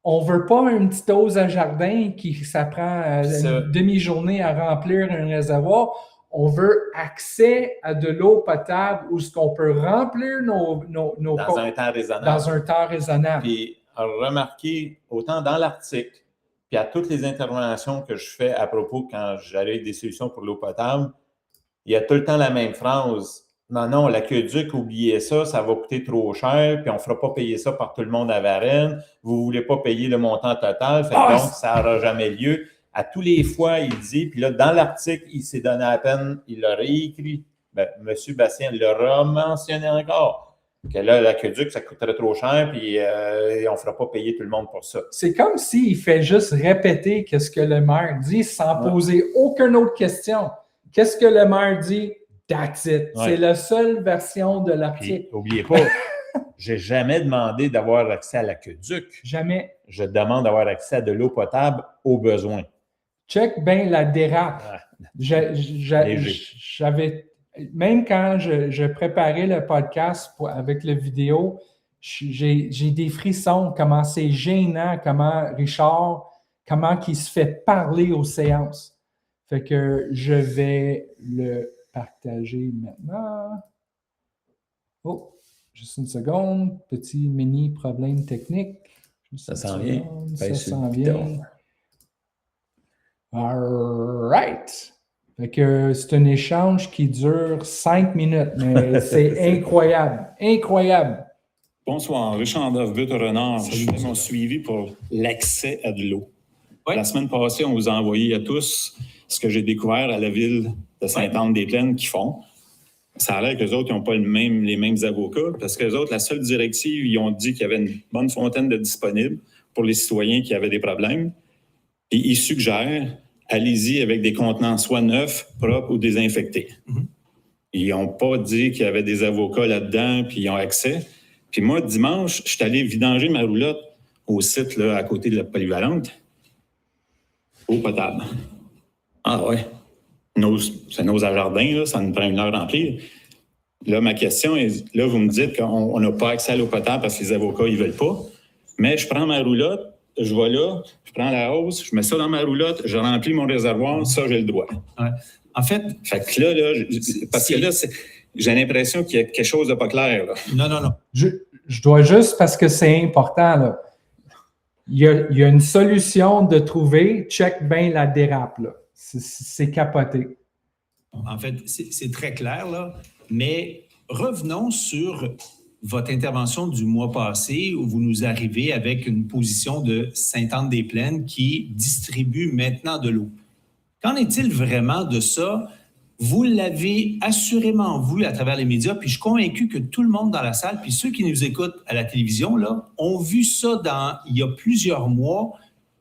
On ne veut pas une petite hausse à jardin ça prend une demi-journée à remplir un réservoir. On veut accès à de l'eau potable où ce qu'on peut remplir nos dans un temps raisonnable. Dans un temps raisonnable. Puis remarquez, autant dans l'article, puis à toutes les interventions que je fais à propos quand j'arrive des solutions pour l'eau potable, il y a tout le temps la même phrase. Non, l'aqueduc, oubliez ça, ça va coûter trop cher, puis on ne fera pas payer ça par tout le monde à Varennes. Vous ne voulez pas payer le montant total, donc ça n'aura jamais lieu. À tous les fois, il dit, puis là, dans l'article, il s'est donné la peine, il l'a réécrit M. Bastien l'aura mentionné encore, que là, l'aqueduc, ça coûterait trop cher, puis on ne fera pas payer tout le monde pour ça. C'est comme s'il fait juste répéter qu'est-ce que le maire dit sans poser aucune autre question. Qu'est-ce que le maire dit? That's it. Ouais. C'est la seule version de l'article. Puis, n'oubliez pas, j'ai jamais demandé d'avoir accès à l'aqueduc. Jamais. Je demande d'avoir accès à de l'eau potable au besoin. Check bien la dérape. J'avais, même quand je préparais le podcast avec la vidéo, j'ai des frissons, comment c'est gênant, comment Richard, comment il se fait parler aux séances. Fait que je vais le partager maintenant. Oh, juste une seconde. Petit mini problème technique. Ça s'en vient. Ça s'en vient. All right. Fait que c'est un échange qui dure 5 minutes, mais c'est incroyable. Incroyable. Bonsoir, Richard Doff, But Renard. Je fais mon suivi pour l'accès à de l'eau. La semaine passée, on vous a envoyé à tous ce que j'ai découvert à la ville de Sainte-Anne-des-Plaines qu'ils font. Ça a l'air qu'eux autres, ils n'ont pas les mêmes avocats, parce qu'eux autres, la seule directive, ils ont dit qu'il y avait une bonne fontaine de disponibles pour les citoyens qui avaient des problèmes. Et ils suggèrent, allez-y avec des contenants soit neufs, propres ou désinfectés. Ils n'ont pas dit qu'il y avait des avocats là-dedans, puis ils ont accès. Puis moi, dimanche, je suis allé vidanger ma roulotte au site là, à côté de la polyvalente. Eau potable. Ah ouais. C'est nos jardins, là, ça nous prend 1 heure à remplir. Là, ma question est, là, vous me dites qu'on n'a pas accès à l'eau potable parce que les avocats, ils ne veulent pas. Mais je prends ma roulotte, je vais là, je prends la hausse, je mets ça dans ma roulotte, je remplis mon réservoir, ça, j'ai le droit. Ouais. En fait que là parce que là, j'ai l'impression qu'il y a quelque chose de pas clair. Là. Non. Je dois juste, parce que c'est important, là. Il y a une solution de trouver, check bien la dérape, là. C'est capoté. En fait, c'est très clair, là, mais revenons sur votre intervention du mois passé où vous nous arrivez avec une position de Sainte-Anne-des-Plaines qui distribue maintenant de l'eau. Qu'en est-il vraiment de ça? Vous l'avez assurément vu à travers les médias, puis je suis convaincu que tout le monde dans la salle, puis ceux qui nous écoutent à la télévision, là, ont vu ça il y a plusieurs mois,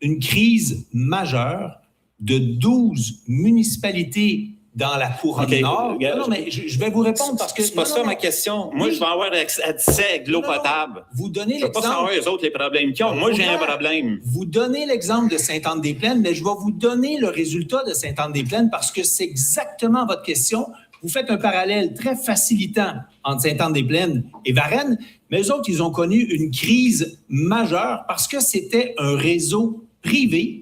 une crise majeure de 12 municipalités dans la couronne nord. Non, mais je vais vous répondre parce que... C'est pas ça ma question. Moi, je vais avoir accès à de l'eau potable. Vous donnez je ne vais pas savoir eux autres les problèmes qu'ils ont. Moi, j'ai un problème. Vous donnez l'exemple de Sainte-Anne-des-Plaines, mais je vais vous donner le résultat de Sainte-Anne-des-Plaines parce que c'est exactement votre question. Vous faites un parallèle très facilitant entre Sainte-Anne-des-Plaines et Varennes, mais eux autres, ils ont connu une crise majeure parce que c'était un réseau privé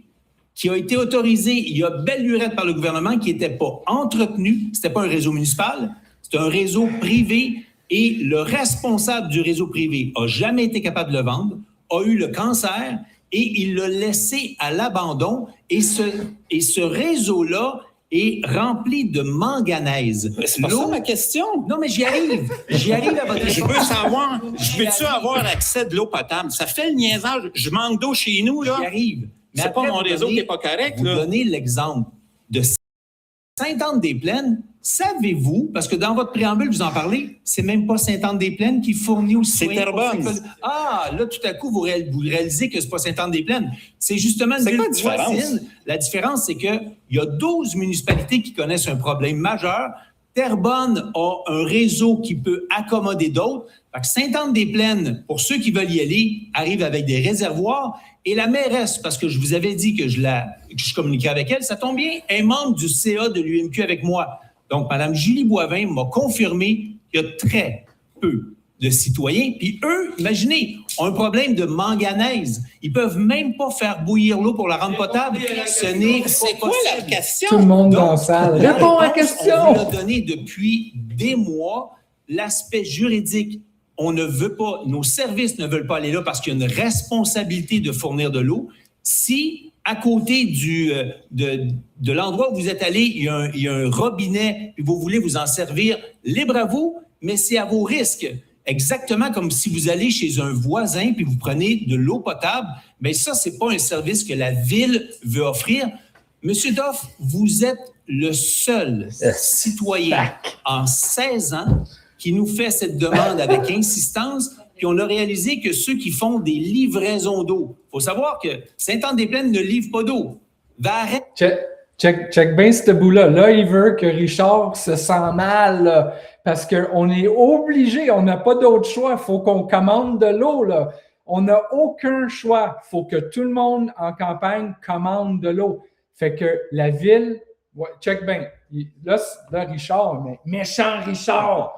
qui a été autorisé il y a belle lurette par le gouvernement, qui n'était pas entretenu. Ce n'était pas un réseau municipal, c'était un réseau privé. Et le responsable du réseau privé n'a jamais été capable de le vendre, a eu le cancer et il l'a laissé à l'abandon. Et ce réseau-là est rempli de manganèse. C'est pas ça ma question. Non, mais j'y arrive. J'y arrive à votre question. Je veux savoir, je veux-tu avoir accès à de l'eau potable? Ça fait le niaisage. Je manque d'eau chez nous, là. J'y arrive. C'est pas mon réseau qui n'est pas correct, vous là. Vous donnez l'exemple de Sainte-Anne-des-Plaines. Savez-vous, parce que dans votre préambule, vous en parlez, c'est même pas Sainte-Anne-des-Plaines qui fournit aux citoyens. C'est Terrebonne. Ah, là, tout à coup, vous réalisez que c'est pas Sainte-Anne-des-Plaines. C'est justement une ville voisine. La différence, c'est qu'il y a 12 municipalités qui connaissent un problème majeur. Terrebonne a un réseau qui peut accommoder d'autres. Fait que Sainte-Anne-des-Plaines, pour ceux qui veulent y aller, arrive avec des réservoirs. Et la mairesse, parce que je vous avais dit que je communiquais avec elle, ça tombe bien, elle est membre du CA de l'UMQ avec moi. Donc, Mme Julie Boivin m'a confirmé qu'il y a très peu de citoyens. Puis eux, imaginez, ont un problème de manganèse. Ils peuvent même pas faire bouillir l'eau pour la rendre potable. C'est quoi la question? Tout le monde dans la salle. Réponds à la question! On vous l'a donné depuis des mois. L'aspect juridique, on ne veut pas, nos services ne veulent pas aller là parce qu'il y a une responsabilité de fournir de l'eau. Si, à côté de l'endroit où vous êtes allé, il y a un robinet, puis vous voulez vous en servir, libre à vous, mais c'est à vos risques. Exactement comme si vous allez chez un voisin puis vous prenez de l'eau potable, mais ça, c'est pas un service que la ville veut offrir. Monsieur Doff, vous êtes le seul citoyen en 16 ans qui nous fait cette demande avec insistance, puis on a réalisé que ceux qui font des livraisons d'eau, il faut savoir que Sainte-Anne-des-Plaines ne livre pas d'eau. Check bien ce bout-là. Là, il veut que Richard se sent mal là, parce qu'on est obligé, on n'a pas d'autre choix. Il faut qu'on commande de l'eau. Là. On n'a aucun choix. Il faut que tout le monde en campagne commande de l'eau. Fait que la ville, ouais, check bien. Là, Richard, mais méchant Richard!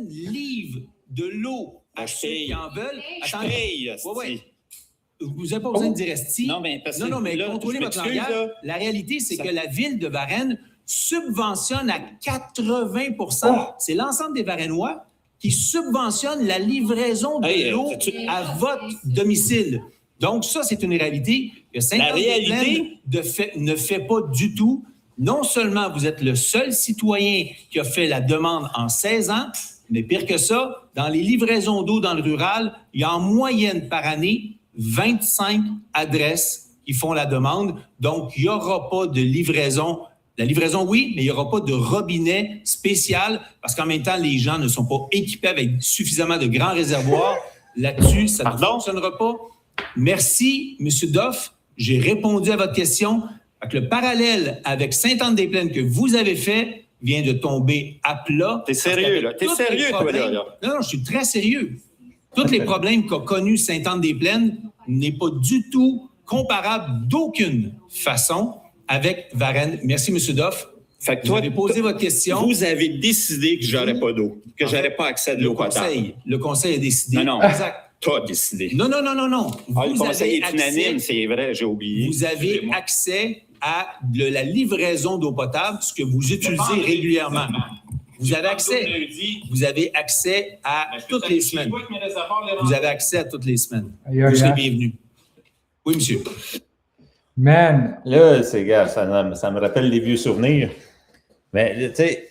Livre de l'eau à ceux qui en veulent. Attendez, Vous n'avez pas besoin de dire esti. Non, mais contrôlez votre langage. Là. La réalité, c'est que la ville de Varennes subventionne à 80 c'est l'ensemble des Varennois qui subventionne la livraison de l'eau à votre domicile. Donc, ça, c'est une réalité que Sainte-Anne-des-Plaines ne fait pas du tout. Non seulement vous êtes le seul citoyen qui a fait la demande en 16 ans, mais pire que ça, dans les livraisons d'eau dans le rural, il y a en moyenne par année 25 adresses qui font la demande. Donc, il n'y aura pas de livraison. La livraison, oui, mais il n'y aura pas de robinet spécial parce qu'en même temps, les gens ne sont pas équipés avec suffisamment de grands réservoirs. Là-dessus, ça ne fonctionnera pas. Merci, M. Doff. J'ai répondu à votre question. Le parallèle avec Sainte-Anne-des-Plaines que vous avez fait vient de tomber à plat. T'es sérieux, là? T'es sérieux, toi, là? Non, je suis très sérieux. Tous les problèmes qu'a connus Sainte-Anne-des-Plaines n'est pas du tout comparable d'aucune façon avec Varennes. Merci, M. Doff. Fait que toi, vous avez posé votre question. Vous avez décidé que j'aurais pas d'eau, que j'aurais pas accès à de l'eau potable. Le conseil a décidé. Non. Exact. T'as décidé. Non. Le conseil est unanime, c'est vrai, j'ai oublié. Vous avez accès à la livraison d'eau potable, ce que vous utilisez régulièrement. Vous avez accès à toutes les semaines. Vous avez accès à toutes les semaines. Vous serez bienvenus. Oui, monsieur. Man. Là, c'est gars, ça me rappelle les vieux souvenirs. Mais, tu sais,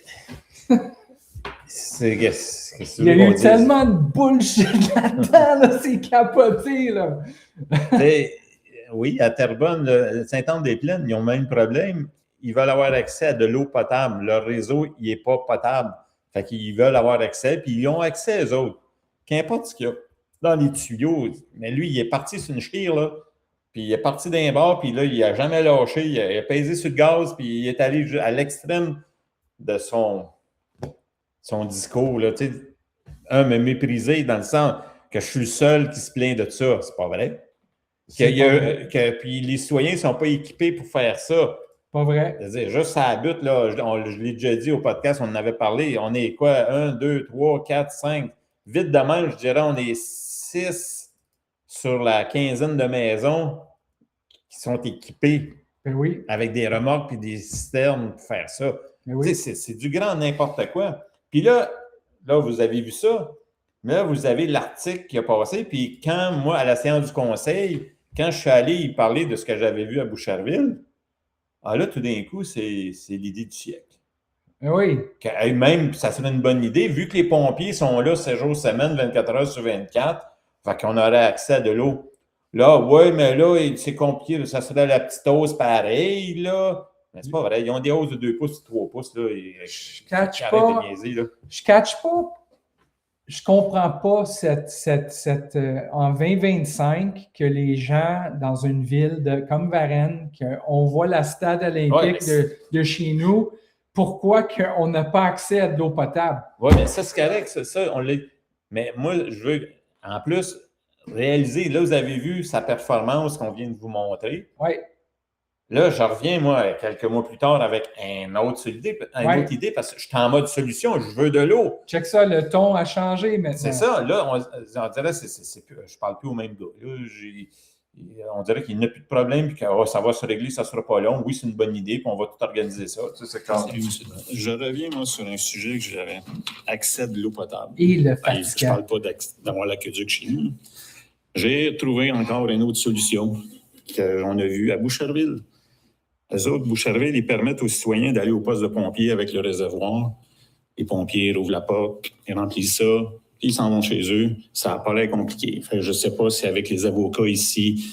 il y a eu tellement de bullshit là-dedans, là, c'est capoté, là. Oui, à Terrebonne, Sainte-Anne-des-Plaines, ils ont le même problème. Ils veulent avoir accès à de l'eau potable. Leur réseau, il n'est pas potable. Fait qu'ils veulent avoir accès, puis ils ont accès, eux autres. Qu'importe ce qu'il y a dans les tuyaux. Mais lui, il est parti sur une chire, là. Puis il est parti d'un bar, puis là, il n'a jamais lâché. Il a pesé sur le gaz, puis il est allé à l'extrême de son discours, là. Tu sais, me mépriser dans le sens que je suis le seul qui se plaint de ça. C'est pas vrai. Puis les citoyens ne sont pas équipés pour faire ça. Pas vrai. C'est-à-dire, juste à la butte, là, je l'ai déjà dit au podcast, on en avait parlé, on est quoi? 1, 2, 3, 4, 5. Vite de même, je dirais, on est 6 sur la quinzaine de maisons qui sont équipées avec des remorques et des cisternes pour faire ça. C'est du grand n'importe quoi. Puis là, vous avez vu ça. Mais là, vous avez l'article qui a passé. Puis quand, moi, à la séance du conseil, quand je suis allé y parler de ce que j'avais vu à Boucherville, là, tout d'un coup, c'est l'idée du siècle. Oui. Même, ça serait une bonne idée, vu que les pompiers sont là 7 jours semaine, 24 heures sur 24, fait qu'on aurait accès à de l'eau. Là, mais là, c'est compliqué, ça serait la petite hausse pareille, là. Mais c'est pas vrai, ils ont des hausses de 2 pouces et 3 pouces, là. Je catch pas. Je comprends pas en 2025 que les gens dans une ville comme Varennes, qu'on voit la stade olympique de chez nous, pourquoi on n'a pas accès à de l'eau potable? Oui, mais ça, c'est correct, ça, on l'a. Mais moi, je veux, en plus, réaliser, là, vous avez vu sa performance qu'on vient de vous montrer. Oui. Là, je reviens, moi, quelques mois plus tard avec une autre idée parce que je suis en mode solution, je veux de l'eau. Check ça, le ton a changé maintenant. C'est ça, là, on dirait, je parle plus au même gars. Là, on dirait qu'il n'y a plus de problème, puis que ça va se régler, ça ne sera pas long. Oui, c'est une bonne idée, puis on va tout organiser ça. Je reviens, moi, sur un sujet que j'avais accès de l'eau potable. Et le fatigant. Je ne parle pas d'avoir l'aqueduc chez nous. J'ai trouvé encore une autre solution qu'on a vue à Boucherville. Les autres, Boucherville, ils permettent aux citoyens d'aller au poste de pompier avec le réservoir. Les pompiers ouvrent la porte, ils remplissent ça, ils s'en vont chez eux. Ça n'a pas l'air compliqué. Je ne sais pas si avec les avocats ici,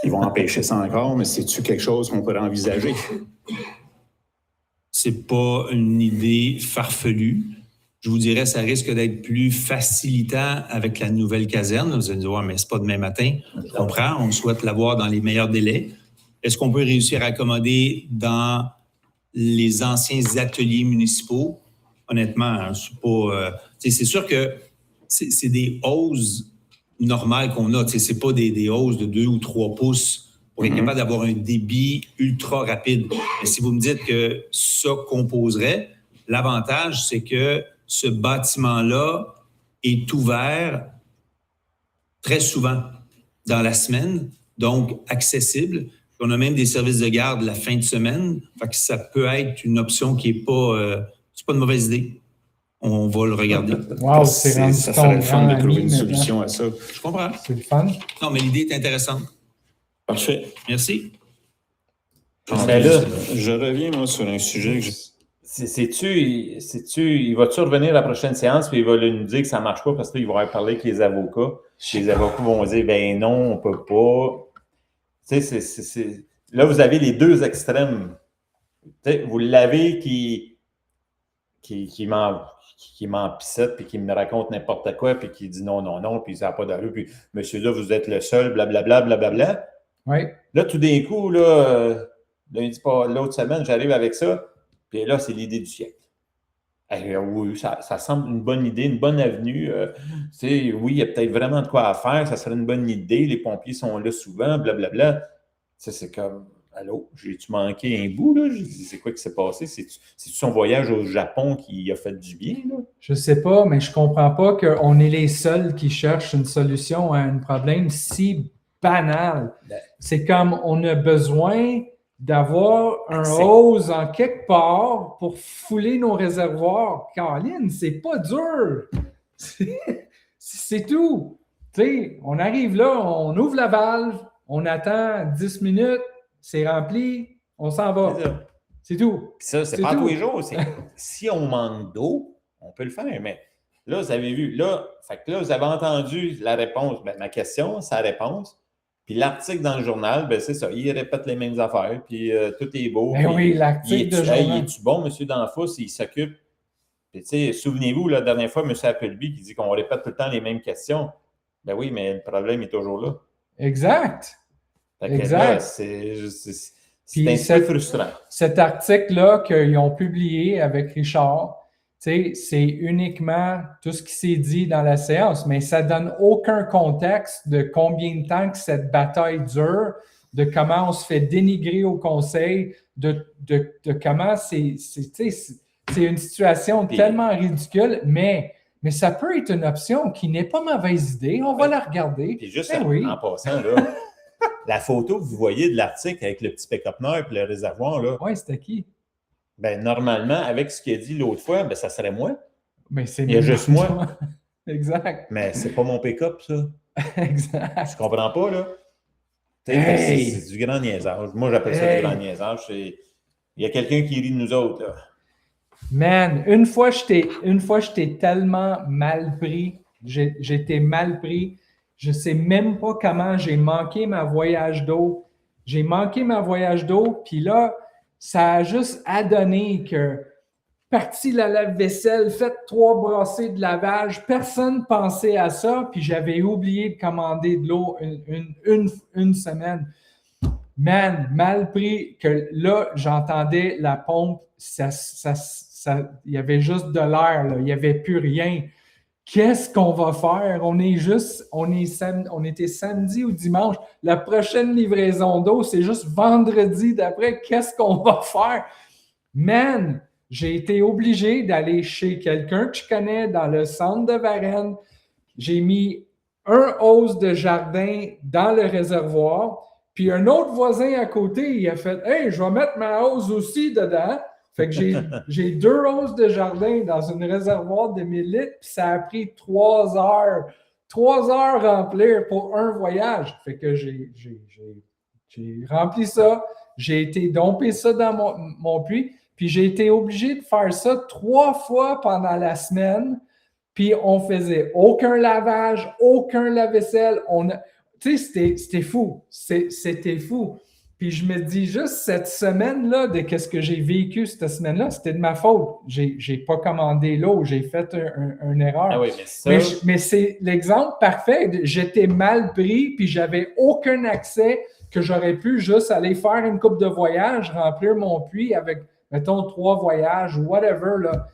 Ils vont empêcher ça encore, mais c'est-tu quelque chose qu'on pourrait envisager? C'est pas une idée farfelue. Je vous dirais, ça risque d'être plus facilitant avec la nouvelle caserne. Vous allez me dire, ouais, mais c'est pas demain matin. Je comprends, on souhaite l'avoir dans les meilleurs délais. Est-ce qu'on peut réussir à accommoder dans les anciens ateliers municipaux? Honnêtement, c'est pas. C'est sûr que c'est des hausses normales qu'on a. C'est pas des hausses de 2 ou 3 pouces pour être capable d'avoir un débit ultra rapide. Mais si vous me dites que ça composerait, l'avantage, c'est que ce bâtiment-là est ouvert très souvent dans la semaine, donc accessible. On a même des services de garde la fin de semaine. Fait que ça peut être une option qui n'est pas... c'est pas une mauvaise idée. On va le regarder. Wow, c'est rendu Ça serait le fun de trouver une maintenant. solution à ça. Je comprends. C'est le fun. Non, mais l'idée est intéressante. Parfait. Merci. Mais là, Je reviens, moi, sur un sujet que il va-tu revenir à la prochaine séance puis il va nous dire que ça ne marche pas parce qu'il va parler avec les avocats. Les avocats vont dire, ben non, on ne peut pas. Tu sais, là, vous avez les deux extrêmes. Tu sais, vous l'avez qui m'empissette puis qui me raconte n'importe quoi puis qui dit non, puis ça n'a pas d'allure, puis monsieur là, vous êtes le seul, blablabla, blablabla. Oui. Là, tout d'un coup, là, l'autre semaine, j'arrive avec ça, puis là, c'est l'idée du siècle. Oui, ça semble une bonne idée, une bonne avenue. Oui, il y a peut-être vraiment de quoi à faire, ça serait une bonne idée, les pompiers sont là souvent, blablabla. C'est comme, allô, j'ai-tu manqué un bout, là? C'est quoi qui s'est passé? C'est-tu son voyage au Japon qui a fait du bien, là? Je sais pas, mais je comprends pas qu'on est les seuls qui cherchent une solution à un problème si banal. C'est comme on a besoin d'avoir un hose en quelque part pour fouler nos réservoirs. Caroline, c'est pas dur. C'est tout. Tu sais, on arrive là, on ouvre la valve, on attend 10 minutes, c'est rempli, on s'en va. C'est tout. Ça, c'est pas tous les jours. Si on manque d'eau, on peut le faire. Mais là, vous avez vu, fait que là, vous avez entendu la réponse, ma question, sa réponse. Puis l'article dans le journal, c'est ça, il répète les mêmes affaires, puis tout est beau. Oui, l'article de journal. Il est-tu bon, M. Danfous, il s'occupe. Puis tu sais, souvenez-vous, la dernière fois, M. Appleby qui dit qu'on répète tout le temps les mêmes questions. Ben oui, mais le problème est toujours là. Exact. Exact. Là, c'est un peu frustrant. Cet article-là qu'ils ont publié avec Richard, c'est uniquement tout ce qui s'est dit dans la séance, mais ça ne donne aucun contexte de combien de temps que cette bataille dure, de comment on se fait dénigrer au conseil, de comment c'est une situation tellement ridicule, mais ça peut être une option qui n'est pas mauvaise idée. On va la regarder. Puis juste en passant, là, la photo que vous voyez de l'article avec le petit pick-up nord et le réservoir, là. Oui, c'était qui? Ben, normalement, avec ce qu'il a dit l'autre fois, ça serait moi. Mais c'est il y a juste moi. Exact. Mais c'est pas mon pick-up, ça. Exact. Je comprends pas, là. Hey. C'est du grand niaisage. Moi, j'appelle ça du grand niaisage. Il y a quelqu'un qui rit de nous autres, là. Man, une fois, j'étais tellement mal pris. J'étais mal pris. Je ne sais même pas comment j'ai manqué ma voyage d'eau. J'ai manqué ma voyage d'eau, puis là, ça a juste adonné que parti la lave-vaisselle, fait 3 brassées de lavage, personne ne pensait à ça, puis j'avais oublié de commander de l'eau une semaine. Man, mal pris que là, j'entendais la pompe, il y avait juste de l'air, là, il n'y avait plus rien. Qu'est-ce qu'on va faire? On était samedi ou dimanche. La prochaine livraison d'eau, c'est juste vendredi d'après. Qu'est-ce qu'on va faire? Man, j'ai été obligé d'aller chez quelqu'un que je connais dans le centre de Varennes. J'ai mis un hose de jardin dans le réservoir, puis un autre voisin à côté, il a fait « Hey, je vais mettre ma hose aussi dedans ». Fait que j'ai 2 hoses de jardin dans une réservoir de 1000 litres, puis ça a pris 3 heures. 3 heures remplir pour un voyage. Fait que j'ai rempli ça, j'ai été domper ça dans mon puits, puis j'ai été obligé de faire ça 3 fois pendant la semaine, puis on faisait aucun lavage, aucun lave-vaisselle. tu sais, c'était fou. C'était fou. Puis je me dis juste cette semaine-là, de qu'est-ce que j'ai vécu cette semaine-là, c'était de ma faute. J'ai pas commandé l'eau, j'ai fait une erreur. Ah oui, mais ça... Mais c'est l'exemple parfait. J'étais mal pris, puis j'avais aucun accès que j'aurais pu juste aller faire une coupe de voyage, remplir mon puits avec, mettons, 3 voyages ou whatever, là.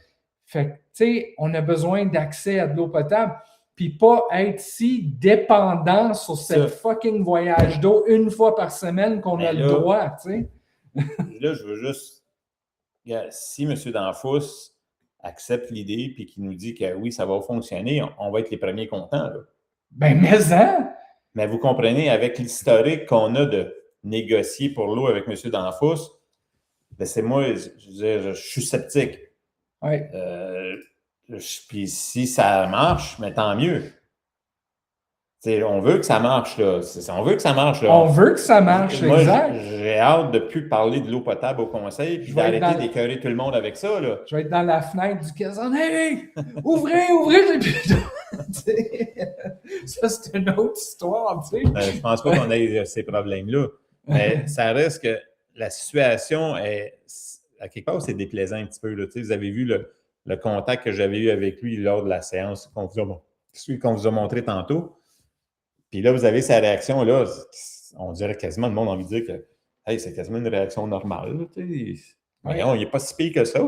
Fait que, tu sais, on a besoin d'accès à de l'eau potable, puis pas être si dépendant sur cette fucking voyage d'eau une fois par semaine qu'on a le droit, tu sais. Là, je veux juste... Si M. Danfous accepte l'idée puis qu'il nous dit que oui, ça va fonctionner, on va être les premiers contents, là. Ben, mais hein? Mais vous comprenez, avec l'historique qu'on a de négocier pour l'eau avec M. Danfous, laissez-moi, je suis sceptique. Oui. Puis si ça marche, mais tant mieux. T'sais, on veut que ça marche, là. On veut que ça marche, là. On veut que ça marche, moi, exact. J'ai hâte de ne plus parler de l'eau potable au conseil puis d'arrêter d'écœurer tout le monde avec ça, là. Je vais être dans la fenêtre du casino. Hey! Ouvrez, j'ai plus d'eau! Ça, c'est une autre histoire, tu sais. Je pense pas qu'on ait ces problèmes-là. Mais ça reste que la situation est... À quelque part, c'est déplaisant un petit peu, là. Vous avez vu le contact que j'avais eu avec lui lors de la séance celui qu'on vous a montré tantôt. Puis là, vous avez sa réaction, là, on dirait quasiment, le monde a envie de dire que hey, c'est quasiment une réaction normale. Mais non, il n'est pas si pire que ça.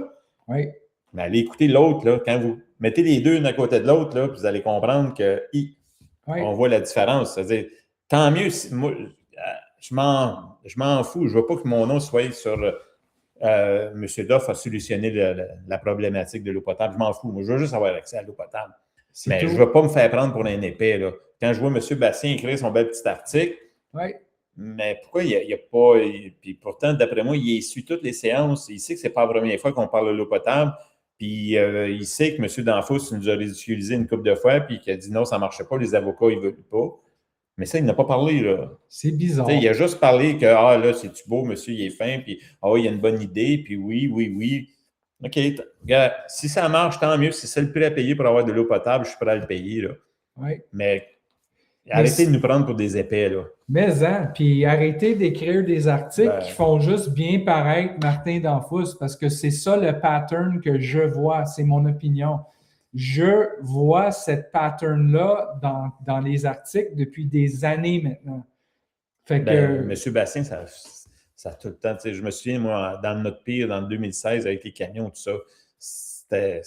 Oui. Mais allez écouter l'autre, là, quand vous mettez les deux l'un à côté de l'autre, là, vous allez comprendre que on voit la différence. C'est-à-dire, tant mieux, moi, je m'en fous. Je ne veux pas que mon nom soit sur M. Doff a solutionné la problématique de l'eau potable. Je m'en fous. Moi, je veux juste avoir accès à l'eau potable. Mais je ne veux pas me faire prendre pour un épais, là. Quand je vois M. Bastien écrire son bel petit article, mais pourquoi il n'y a pas... Puis pourtant, d'après moi, il suit toutes les séances. Il sait que ce n'est pas la première fois qu'on parle de l'eau potable. Puis il sait que M. Danfous nous a ridiculisé une couple de fois puis qu'il a dit non, ça ne marchait pas, les avocats, ils ne veulent pas. Mais ça, il n'a pas parlé, là. C'est bizarre. T'sais, il a juste parlé que, là, c'est-tu beau, monsieur, il est fin, puis il a une bonne idée, puis oui. OK, regarde, si ça marche, tant mieux. Si c'est le prix à payer pour avoir de l'eau potable, je suis prêt à le payer, là. Oui. Mais arrêtez de nous prendre pour des épais, là. Mais, puis arrêtez d'écrire des articles qui font juste bien paraître Martin Danfous, parce que c'est ça le pattern que je vois, c'est mon opinion. Je vois cette pattern-là dans les articles depuis des années maintenant. Fait que... M. Bastien, ça a tout le temps... Je me souviens, moi, dans notre pire, dans le 2016, avec les camions, tout ça, c'était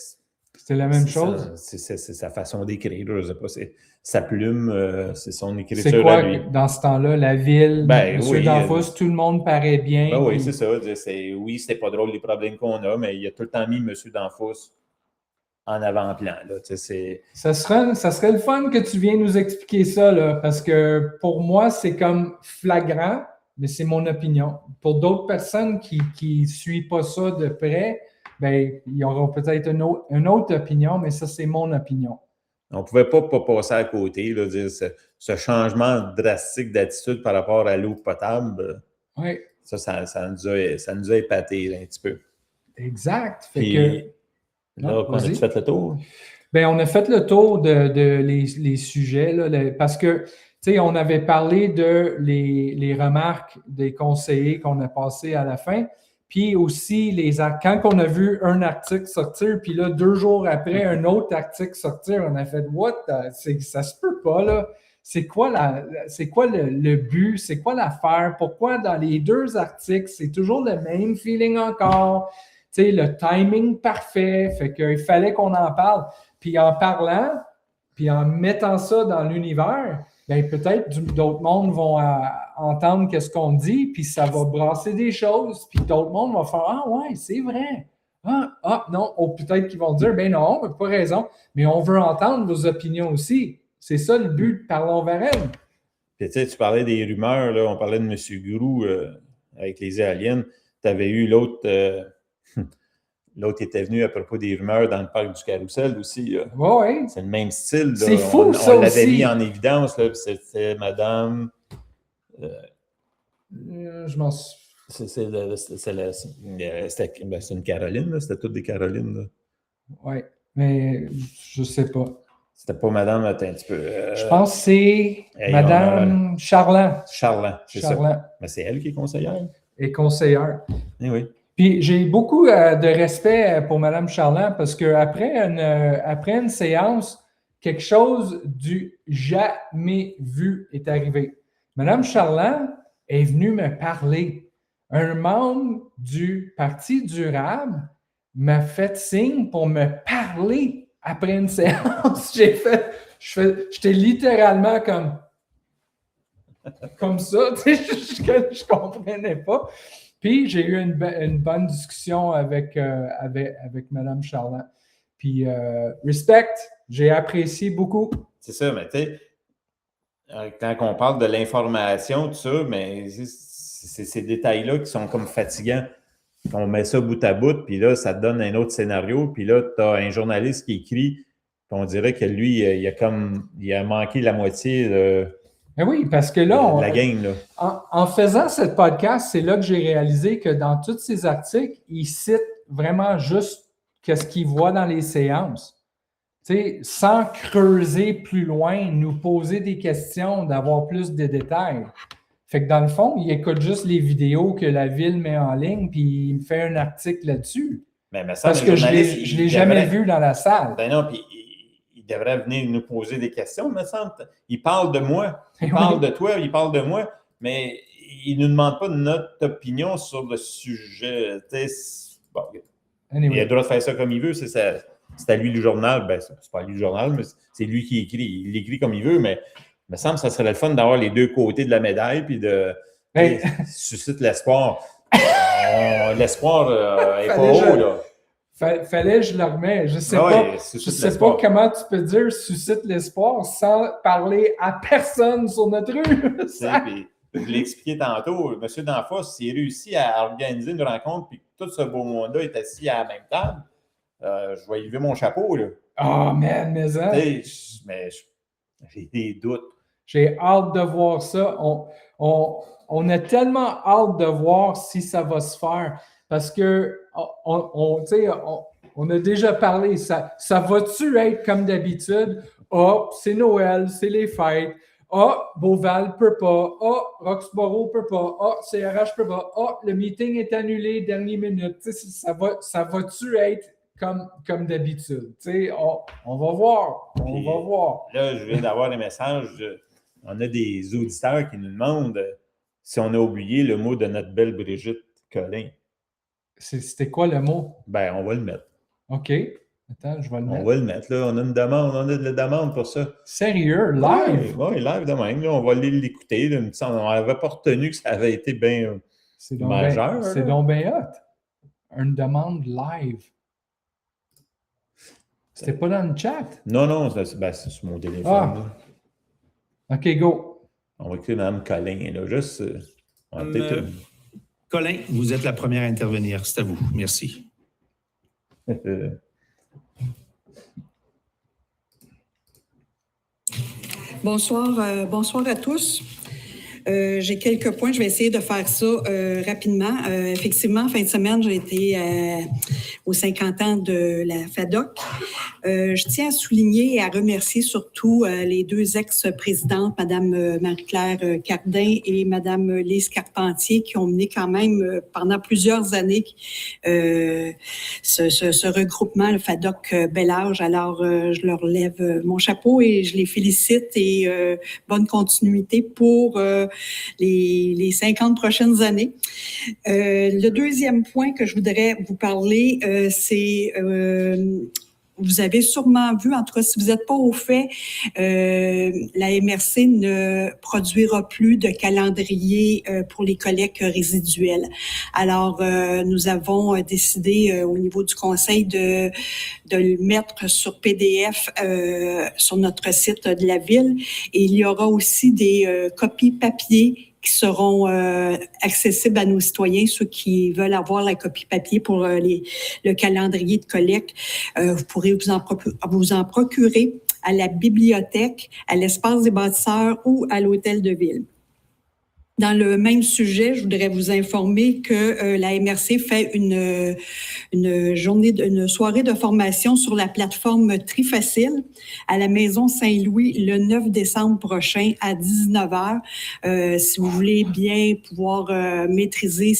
la même chose? C'est sa façon d'écrire, je ne sais pas, c'est sa plume, c'est son écriture. C'est quoi, à lui. Dans ce temps-là, la ville, M. Danfous, tout le monde paraît bien. Ben oui, c'est ça. Oui, c'était pas drôle les problèmes qu'on a, mais il a tout le temps mis M. Danfous en avant-plan. Ça serait le fun que tu viennes nous expliquer ça, là, parce que pour moi, c'est comme flagrant, mais c'est mon opinion. Pour d'autres personnes qui ne suivent pas ça de près, ben, ils auront peut-être une autre opinion, mais ça, c'est mon opinion. On ne pouvait pas passer à côté, là, dire ce changement drastique d'attitude par rapport à l'eau potable. Oui. Ça nous a épaté là, un petit peu. Exact. Là, on a-tu fait le tour? Bien, on a fait le tour de les sujets, là, parce que, tu sais, on avait parlé de les remarques des conseillers qu'on a passées à la fin. Puis aussi, quand on a vu un article sortir, puis là, 2 jours après, un autre article sortir, on a fait « What? Ça se peut pas, là. C'est quoi le but? C'est quoi l'affaire? Pourquoi dans les 2 articles, c'est toujours le même feeling encore? » Tu sais, le timing parfait. Fait qu'il fallait qu'on en parle. Puis en parlant, puis en mettant ça dans l'univers, bien, peut-être d'autres mondes vont entendre qu'est-ce qu'on dit, puis ça va brasser des choses, puis d'autres mondes vont faire « Ah ouais, c'est vrai. Ah non. » Ou peut-être qu'ils vont dire « Ben non, pas raison. Mais on veut entendre vos opinions aussi. » C'est ça le but, parlons vers elles. Puis tu sais, tu parlais des rumeurs, là, on parlait de M. Groux avec les éoliennes. Tu avais eu l'autre... L'autre était venu à propos des rumeurs dans le parc du Carrousel aussi. Oui. C'est le même style. Là. C'est fou, ça on l'avait aussi. mis en évidence. Là, c'était Madame... Je m'en suis... C'est une Caroline. C'était toutes des Carolines. Oui, mais je sais pas. C'était pas madame, attends un petit peu. Je pense que c'est Hey, Madame Charland. Charland, c'est ça. Charland Mais c'est elle qui est conseillère. est conseillère. Eh oui. Puis j'ai beaucoup de respect pour Madame Charland parce qu'après après une séance, quelque chose du jamais vu est arrivé. Madame Charland est venue me parler. Un membre du Parti durable m'a fait signe pour me parler après une séance. J'étais littéralement comme ça, tu sais, je comprenais pas. Puis j'ai eu une bonne discussion avec Mme Charland. Puis respect, j'ai apprécié beaucoup. C'est ça, mais tu sais, quand on parle de l'information, tout ça, mais c'est ces détails-là qui sont comme fatigants. On met ça bout à bout, puis là, ça te donne un autre scénario, puis là, tu as un journaliste qui écrit, puis on dirait que lui, il a manqué la moitié de oui, parce que là, la game. Là. En faisant cette podcast, c'est là que j'ai réalisé que dans tous ces articles, il cite vraiment juste ce qu'il voit dans les séances. Tu sais, sans creuser plus loin, nous poser des questions, d'avoir plus de détails. Fait que dans le fond, il écoute juste les vidéos que la ville met en ligne, puis il me fait un article là-dessus. Mais ça, parce que je ne l'ai jamais vu dans la salle. Ben non, puis il devrait venir nous poser des questions, me semble. Il parle de moi, il parle de toi, il parle de moi, mais il ne nous demande pas notre opinion sur le sujet. Bon, anyway. Il a le droit de faire ça comme il veut, c'est à lui le journal. Ben, c'est pas lui le journal, mais c'est lui qui écrit. Il écrit comme il veut, mais il me semble que ça serait le fun d'avoir les deux côtés de la médaille, puis de suscite l'espoir. L'espoir n'est pas haut, là. Fallait que je le remets. Je sais pas comment tu peux dire suscite l'espoir sans parler à personne sur notre rue. Je l'ai expliqué tantôt. M. Danfoss, s'il réussit à organiser une rencontre puis que tout ce beau monde-là est assis à la même table, je vais y lever mon chapeau. Là. Oh, man, mais ça. Mais j'ai des doutes. J'ai hâte de voir ça. On a tellement hâte de voir si ça va se faire. Parce que on a déjà parlé. Ça va-tu être comme d'habitude? Ah, c'est Noël, c'est les fêtes. Ah, Beauval peut pas. Ah, Roxborough peut pas. Ah, CRH peut pas. Ah, le meeting est annulé dernière minute. Ça va-tu être comme d'habitude? On va voir. On va voir. Là, je viens d'avoir des messages. On a des auditeurs qui nous demandent si on a oublié le mot de notre belle Brigitte Collin. C'était quoi le mot? Ben, on va le mettre. OK. Attends, je vais le mettre. On va le mettre, là. On a une demande. On a de la demande pour ça. Sérieux? Live? Oui, live de même. Là. On va aller l'écouter. Là. On n'avait pas retenu que ça avait été bien majeur. C'est donc bien hot. Une demande live. C'était pas dans le chat? Non, c'est sur mon téléphone. Ah. OK, go. On va écouter Mme Collin. Là. Juste... Collin, vous êtes la première à intervenir. C'est à vous. Merci. Bonsoir à tous. J'ai quelques points. Je vais essayer de faire ça rapidement. Effectivement, en fin de semaine, j'ai été aux 50 ans de la FADOC. Je tiens à souligner et à remercier surtout les deux ex-présidentes, Mme Marie-Claire Cardin et Mme Lise Carpentier, qui ont mené quand même pendant plusieurs années ce regroupement, le FADOC Bel Âge. Alors, je leur lève mon chapeau et je les félicite et bonne continuité pour les 50 prochaines années. Le deuxième point que je voudrais vous parler, c'est... vous avez sûrement vu, en tout cas, si vous n'êtes pas au fait, la MRC ne produira plus de calendrier pour les collectes résiduelles. Alors, nous avons décidé au niveau du conseil de le mettre sur PDF sur notre site de la ville. Et il y aura aussi des copies papier qui seront accessibles à nos citoyens, ceux qui veulent avoir la copie papier pour le calendrier de collecte. Vous pourrez vous en procurer à la bibliothèque, à l'espace des bâtisseurs ou à l'hôtel de ville. Dans le même sujet, je voudrais vous informer que la MRC fait une soirée de formation sur la plateforme Trifacile à la Maison Saint-Louis le 9 décembre prochain à 19h. Si vous voulez bien pouvoir maîtriser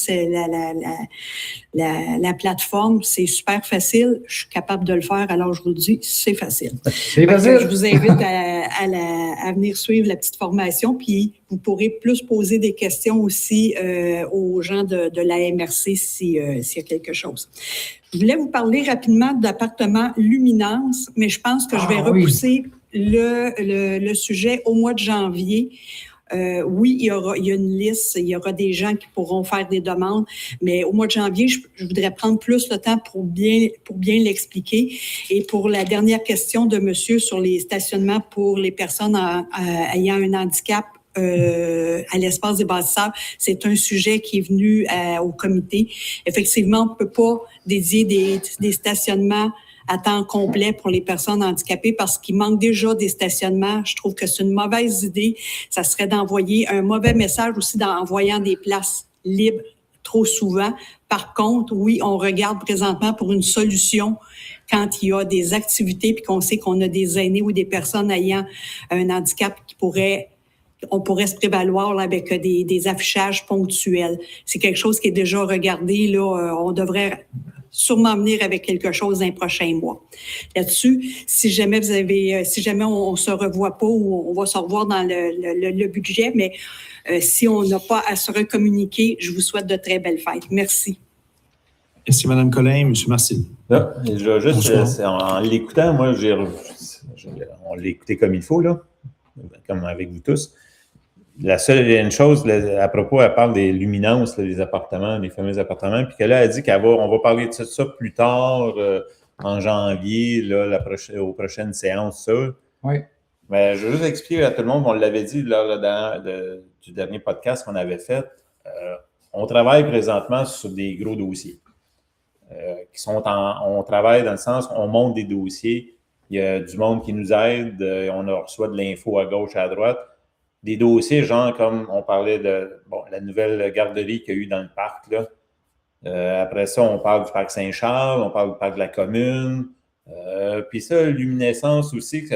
la plateforme, c'est super facile. Je suis capable de le faire, alors je vous le dis, c'est facile. C'est facile. Je vous invite à venir suivre la petite formation, puis vous pourrez plus poser des questions aussi aux gens de la MRC s'il y a quelque chose. Je voulais vous parler rapidement d'appartement Luminance, mais je pense que je vais repousser le sujet au mois de janvier. Oui, il y a une liste, il y aura des gens qui pourront faire des demandes, mais au mois de janvier, je voudrais prendre plus le temps pour bien l'expliquer. Et pour la dernière question de monsieur sur les stationnements pour les personnes ayant un handicap, à l'espace des bâtisseurs, c'est un sujet qui est venu au comité. Effectivement, on ne peut pas dédier des stationnements à temps complet pour les personnes handicapées parce qu'il manque déjà des stationnements. Je trouve que c'est une mauvaise idée. Ça serait d'envoyer un mauvais message aussi en envoyant des places libres trop souvent. Par contre, oui, on regarde présentement pour une solution quand il y a des activités puis qu'on sait qu'on a des aînés ou des personnes ayant un handicap on pourrait se prévaloir là, avec des affichages ponctuels. C'est quelque chose qui est déjà regardé. Là, on devrait sûrement venir avec quelque chose dans les prochains mois. Là-dessus, si jamais on se revoit pas ou on va se revoir dans le budget, mais si on n'a pas à se recommuniquer, je vous souhaite de très belles fêtes. Merci. Merci, Mme Collin. M. Marcil. Là, en l'écoutant, moi, on l'a écouté comme il faut, là, comme avec vous tous. Il y a une chose, à propos, elle parle des luminances, là, des appartements, des fameux appartements, puis que là, elle dit on va parler de ça plus tard, en janvier, là, aux prochaines séances, ça. Oui. Mais je veux juste expliquer à tout le monde, on l'avait dit lors du dernier podcast qu'on avait fait, on travaille présentement sur des gros dossiers. On travaille dans le sens, on monte des dossiers, il y a du monde qui nous aide, on reçoit de l'info à gauche, à droite. Des dossiers, genre comme on parlait de la nouvelle garderie qu'il y a eu dans le parc. Là. Après ça, on parle du parc Saint-Charles, on parle du parc de la commune. Puis ça, luminescence aussi,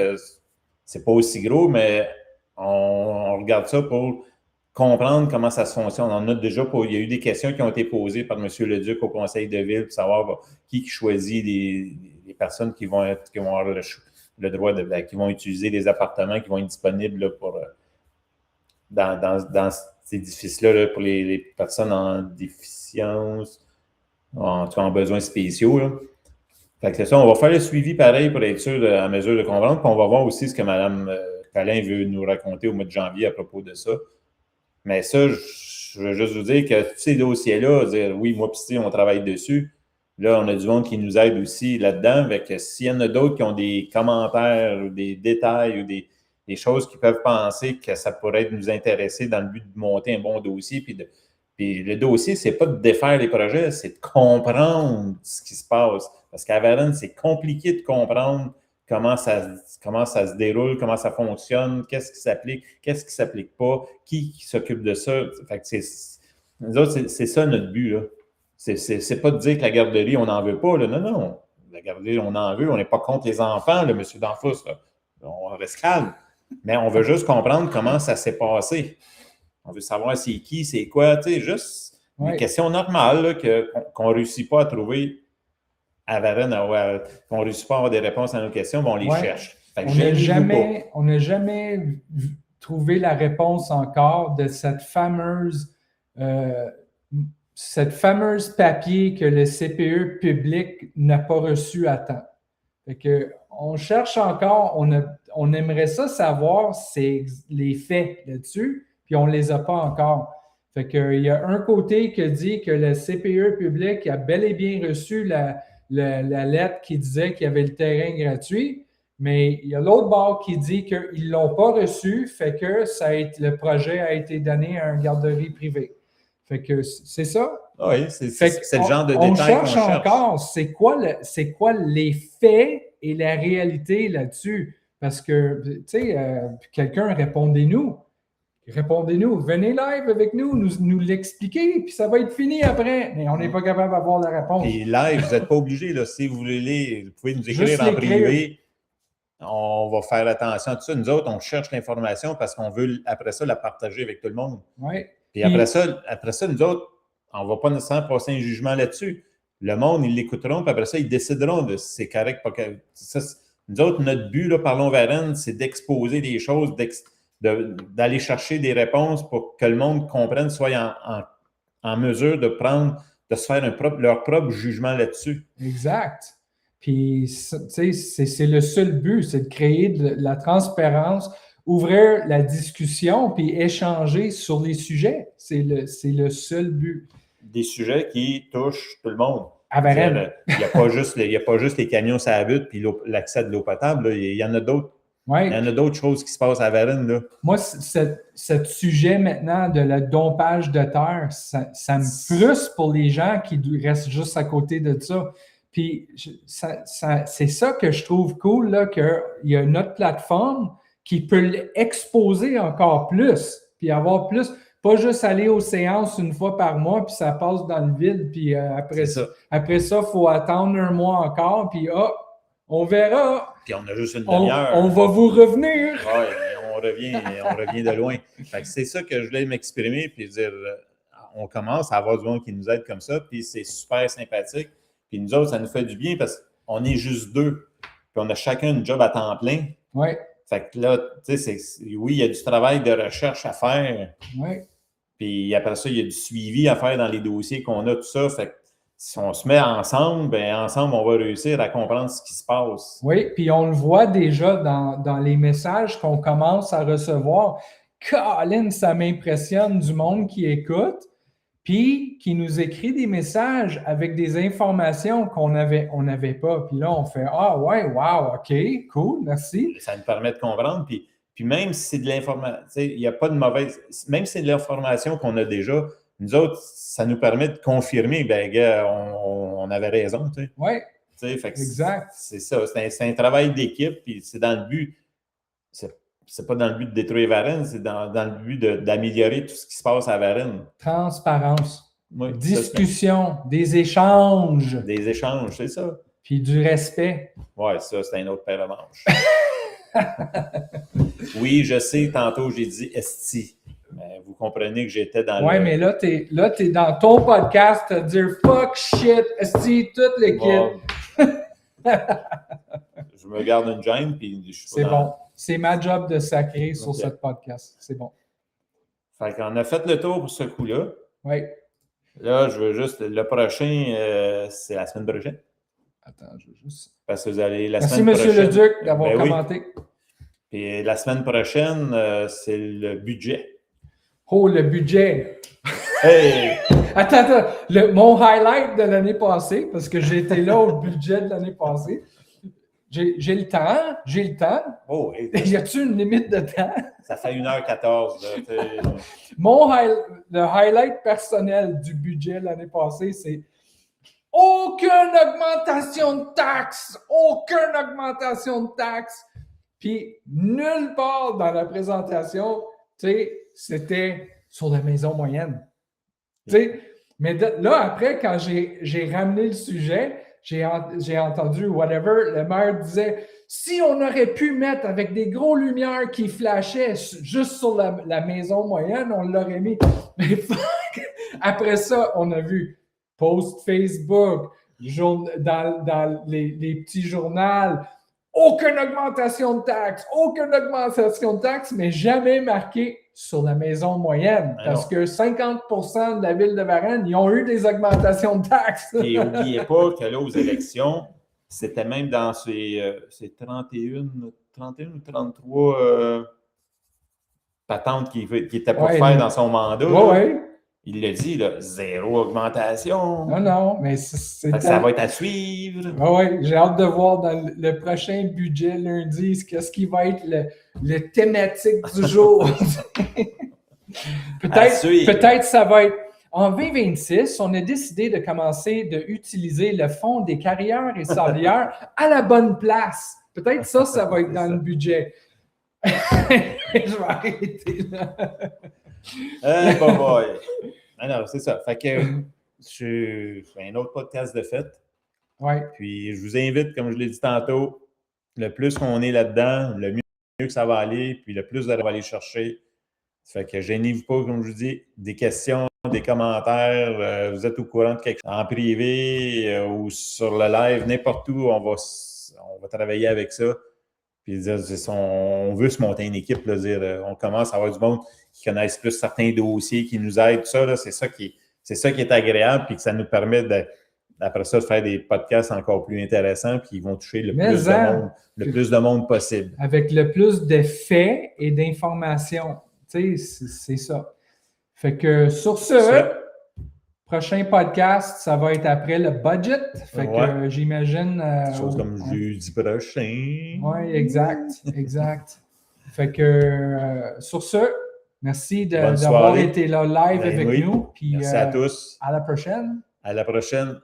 c'est pas aussi gros, mais on regarde ça pour comprendre comment ça se fonctionne. On en a déjà il y a eu des questions qui ont été posées par M. Leduc au conseil de ville pour savoir qui choisit les personnes qui vont avoir le droit qui vont utiliser les appartements qui vont être disponibles là, pour dans ces édifices-là là, pour les personnes en déficience, en tout cas en besoins spéciaux. Là. Fait que c'est ça, on va faire le suivi pareil pour être sûr à mesure de comprendre. Puis on va voir aussi ce que Mme Collin veut nous raconter au mois de janvier à propos de ça. Mais ça, je veux juste vous dire que tous ces dossiers-là, dire oui, moi puis on travaille dessus. Là, on a du monde qui nous aide aussi là-dedans. Fait que s'il y en a d'autres qui ont des commentaires ou des détails ou des choses qui peuvent penser que ça pourrait nous intéresser dans le but de monter un bon dossier. Puis le dossier, c'est pas de défaire les projets, c'est de comprendre ce qui se passe. Parce qu'à Varennes, c'est compliqué de comprendre comment ça se déroule, comment ça fonctionne, qu'est-ce qui s'applique pas, qui s'occupe de ça. Fait que nous autres, c'est ça notre but, là. C'est pas de dire que la garderie, on n'en veut pas, là. Non. La garderie, on en veut. On n'est pas contre les enfants, là, M. Danfous, là. On reste calme. Mais on veut juste comprendre comment ça s'est passé. On veut savoir c'est qui, c'est quoi, tu sais, juste une question normale là, qu'on ne réussit pas à trouver à Varennes, qu'on ne réussit pas à avoir des réponses à nos questions, on les cherche. On n'a jamais trouvé la réponse encore de cette fameuse papier que le CPE public n'a pas reçu à temps. Fait que, on cherche encore, on aimerait ça savoir les faits là-dessus, puis on ne les a pas encore. Fait qu'il y a un côté qui dit que le CPE public a bel et bien reçu la lettre qui disait qu'il y avait le terrain gratuit, mais il y a l'autre bord qui dit qu'ils ne l'ont pas reçu, fait que le projet a été donné à une garderie privée. Fait que c'est ça. Oui, c'est le genre de détail qu'on cherche. On cherche encore, c'est quoi les faits et la réalité là-dessus? Parce que, tu sais, quelqu'un, répondez-nous. Répondez-nous, venez live avec nous, nous l'expliquer, puis ça va être fini après. Mais on n'est pas capable d'avoir la réponse. Et live, vous n'êtes pas obligé, là, si vous voulez, vous pouvez nous écrire Juste en l'écrire. privé. On va faire attention à tout ça. Nous autres, on cherche l'information parce qu'on veut, après ça, la partager avec tout le monde. Ouais. Puis après ça, nous autres, on ne va pas nécessairement passer un jugement là-dessus. Le monde, ils l'écouteront, puis après ça, ils décideront de si c'est correct, pas correct. Nous autres, notre but, là, Parlons Varennes, c'est d'exposer des choses, d'aller chercher des réponses pour que le monde comprenne, soit en mesure de se faire leur propre jugement là-dessus. Exact. Puis, tu sais, c'est le seul but, c'est de créer de la transparence, ouvrir la discussion, puis échanger sur les sujets. C'est le seul but. Des sujets qui touchent tout le monde. À Varennes. Il n'y a pas juste les camions sur la butte puis l'accès de l'eau potable. Là. Il y en a d'autres. Ouais. Il y en a d'autres choses qui se passent à Varennes. Là. Moi, ce sujet maintenant de le dompage de terre, ça me frustre pour les gens qui restent juste à côté de ça. Puis, c'est ça que je trouve cool, là, qu'il y a notre plateforme qui peut l'exposer encore plus, puis avoir plus, pas juste aller aux séances une fois par mois, puis ça passe dans le vide, puis après ça, il faut attendre un mois encore, puis on verra. Puis on a juste une demi-heure. On va vous revenir. Oui, on revient de loin. Fait que c'est ça que je voulais m'exprimer, puis dire, on commence à avoir du monde qui nous aide comme ça, puis c'est super sympathique. Puis nous autres, ça nous fait du bien parce qu'on est juste deux. Puis on a chacun un job à temps plein. Oui. Fait que là, tu sais, oui, il y a du travail de recherche à faire. Oui. Puis après ça, il y a du suivi à faire dans les dossiers qu'on a, tout ça. Fait que si on se met ensemble, bien ensemble, on va réussir à comprendre ce qui se passe. Oui, puis on le voit déjà dans les messages qu'on commence à recevoir. Colin, ça m'impressionne du monde qui écoute, puis qui nous écrit des messages avec des informations qu'on n'avait pas. Puis là, on fait « Ah ouais, wow, OK, cool, merci. » Ça nous permet de comprendre. Puis même si c'est de l'information, il n'y a pas de mauvaise... Même si c'est de l'information qu'on a déjà, nous autres, ça nous permet de confirmer, bien, gars, on avait raison, tu sais. Oui, exact. C'est ça, c'est un travail d'équipe, puis c'est dans le but... C'est pas dans le but de détruire Varennes, c'est dans le but d'améliorer tout ce qui se passe à Varennes. Transparence, oui, discussion, des échanges. Des échanges, c'est ça. Puis du respect. Oui, ça, c'est un autre paire de manches. Oui, je sais, tantôt, j'ai dit « esti ». Mais vous comprenez que j'étais dans Oui, mais là, t'es dans ton podcast à dire « fuck, shit, esti, toute l'équipe ». Je me garde une gêne, puis je suis c'est bon. C'est ma job de sacrer sur ce podcast. C'est bon. Fait qu'on a fait le tour pour ce coup-là. Oui. Là, je veux juste... Le prochain, c'est la semaine prochaine. Attends, je veux juste... Parce que vous allez la Merci, semaine prochaine... Monsieur Leduc, d'avoir commenté. Oui. Et la semaine prochaine, c'est le budget. Oh, le budget! Hey! Attends. Mon highlight de l'année passée, parce que j'ai été là au budget de l'année passée, j'ai le temps. Oh, hey. Y a-t-il une limite de temps? Ça fait 1h14. Le highlight personnel du budget de l'année passée, c'est aucune augmentation de taxes! Aucune augmentation de taxes! Puis, nulle part dans la présentation, tu sais, c'était sur la maison moyenne. Tu sais, mais là, après, quand j'ai ramené le sujet, j'ai entendu whatever, le maire disait « Si on aurait pu mettre avec des gros lumières qui flashaient juste sur la maison moyenne, on l'aurait mis. » Mais fuck! Après ça, on a vu post Facebook, dans les petits journaux, aucune augmentation de taxes, mais jamais marqué sur la maison moyenne. Parce que 50% de la ville de Varennes, ils ont eu des augmentations de taxes. Et n'oubliez pas que là, aux élections, c'était même dans ces 31 ou 33 patentes qui étaient pour faire dans son mandat. Oui. Il l'a dit, là, 0 augmentation. Non, mais ça va être à suivre. Oui, j'ai hâte de voir dans le prochain budget lundi ce qui va être le thématique du jour. Peut-être ça va être... En 2026, on a décidé de commencer d'utiliser le fonds des carrières et sablières à la bonne place. Peut-être ça va être dans le budget. Je vais arrêter là. Bon boy. Alors, c'est ça. Fait que je fais un autre podcast de fête. Ouais. Puis je vous invite, comme je l'ai dit tantôt, le plus qu'on est là-dedans, le mieux que ça va aller, puis le plus vous allez aller chercher. Fait que gênez-vous pas, comme je vous dis, des questions, des commentaires, vous êtes au courant de quelque chose en privé ou sur le live, n'importe où, on va travailler avec ça. Puis dire, on veut se monter une équipe, là, dire, on commence à avoir du monde qui connaissent plus certains dossiers, qui nous aident, tout ça, là, c'est ça qui est agréable, puis que ça nous permet après ça de faire des podcasts encore plus intéressants, puis ils vont toucher le plus de monde possible. Avec le plus de faits et d'informations. Tu sais, c'est ça. Fait que sur ce, prochain podcast, ça va être après le budget. Fait que j'imagine... chose comme jeudi prochain. Oui, exact. Fait que sur ce, merci d'avoir été là live avec nous. Puis, merci à tous. À la prochaine. À la prochaine.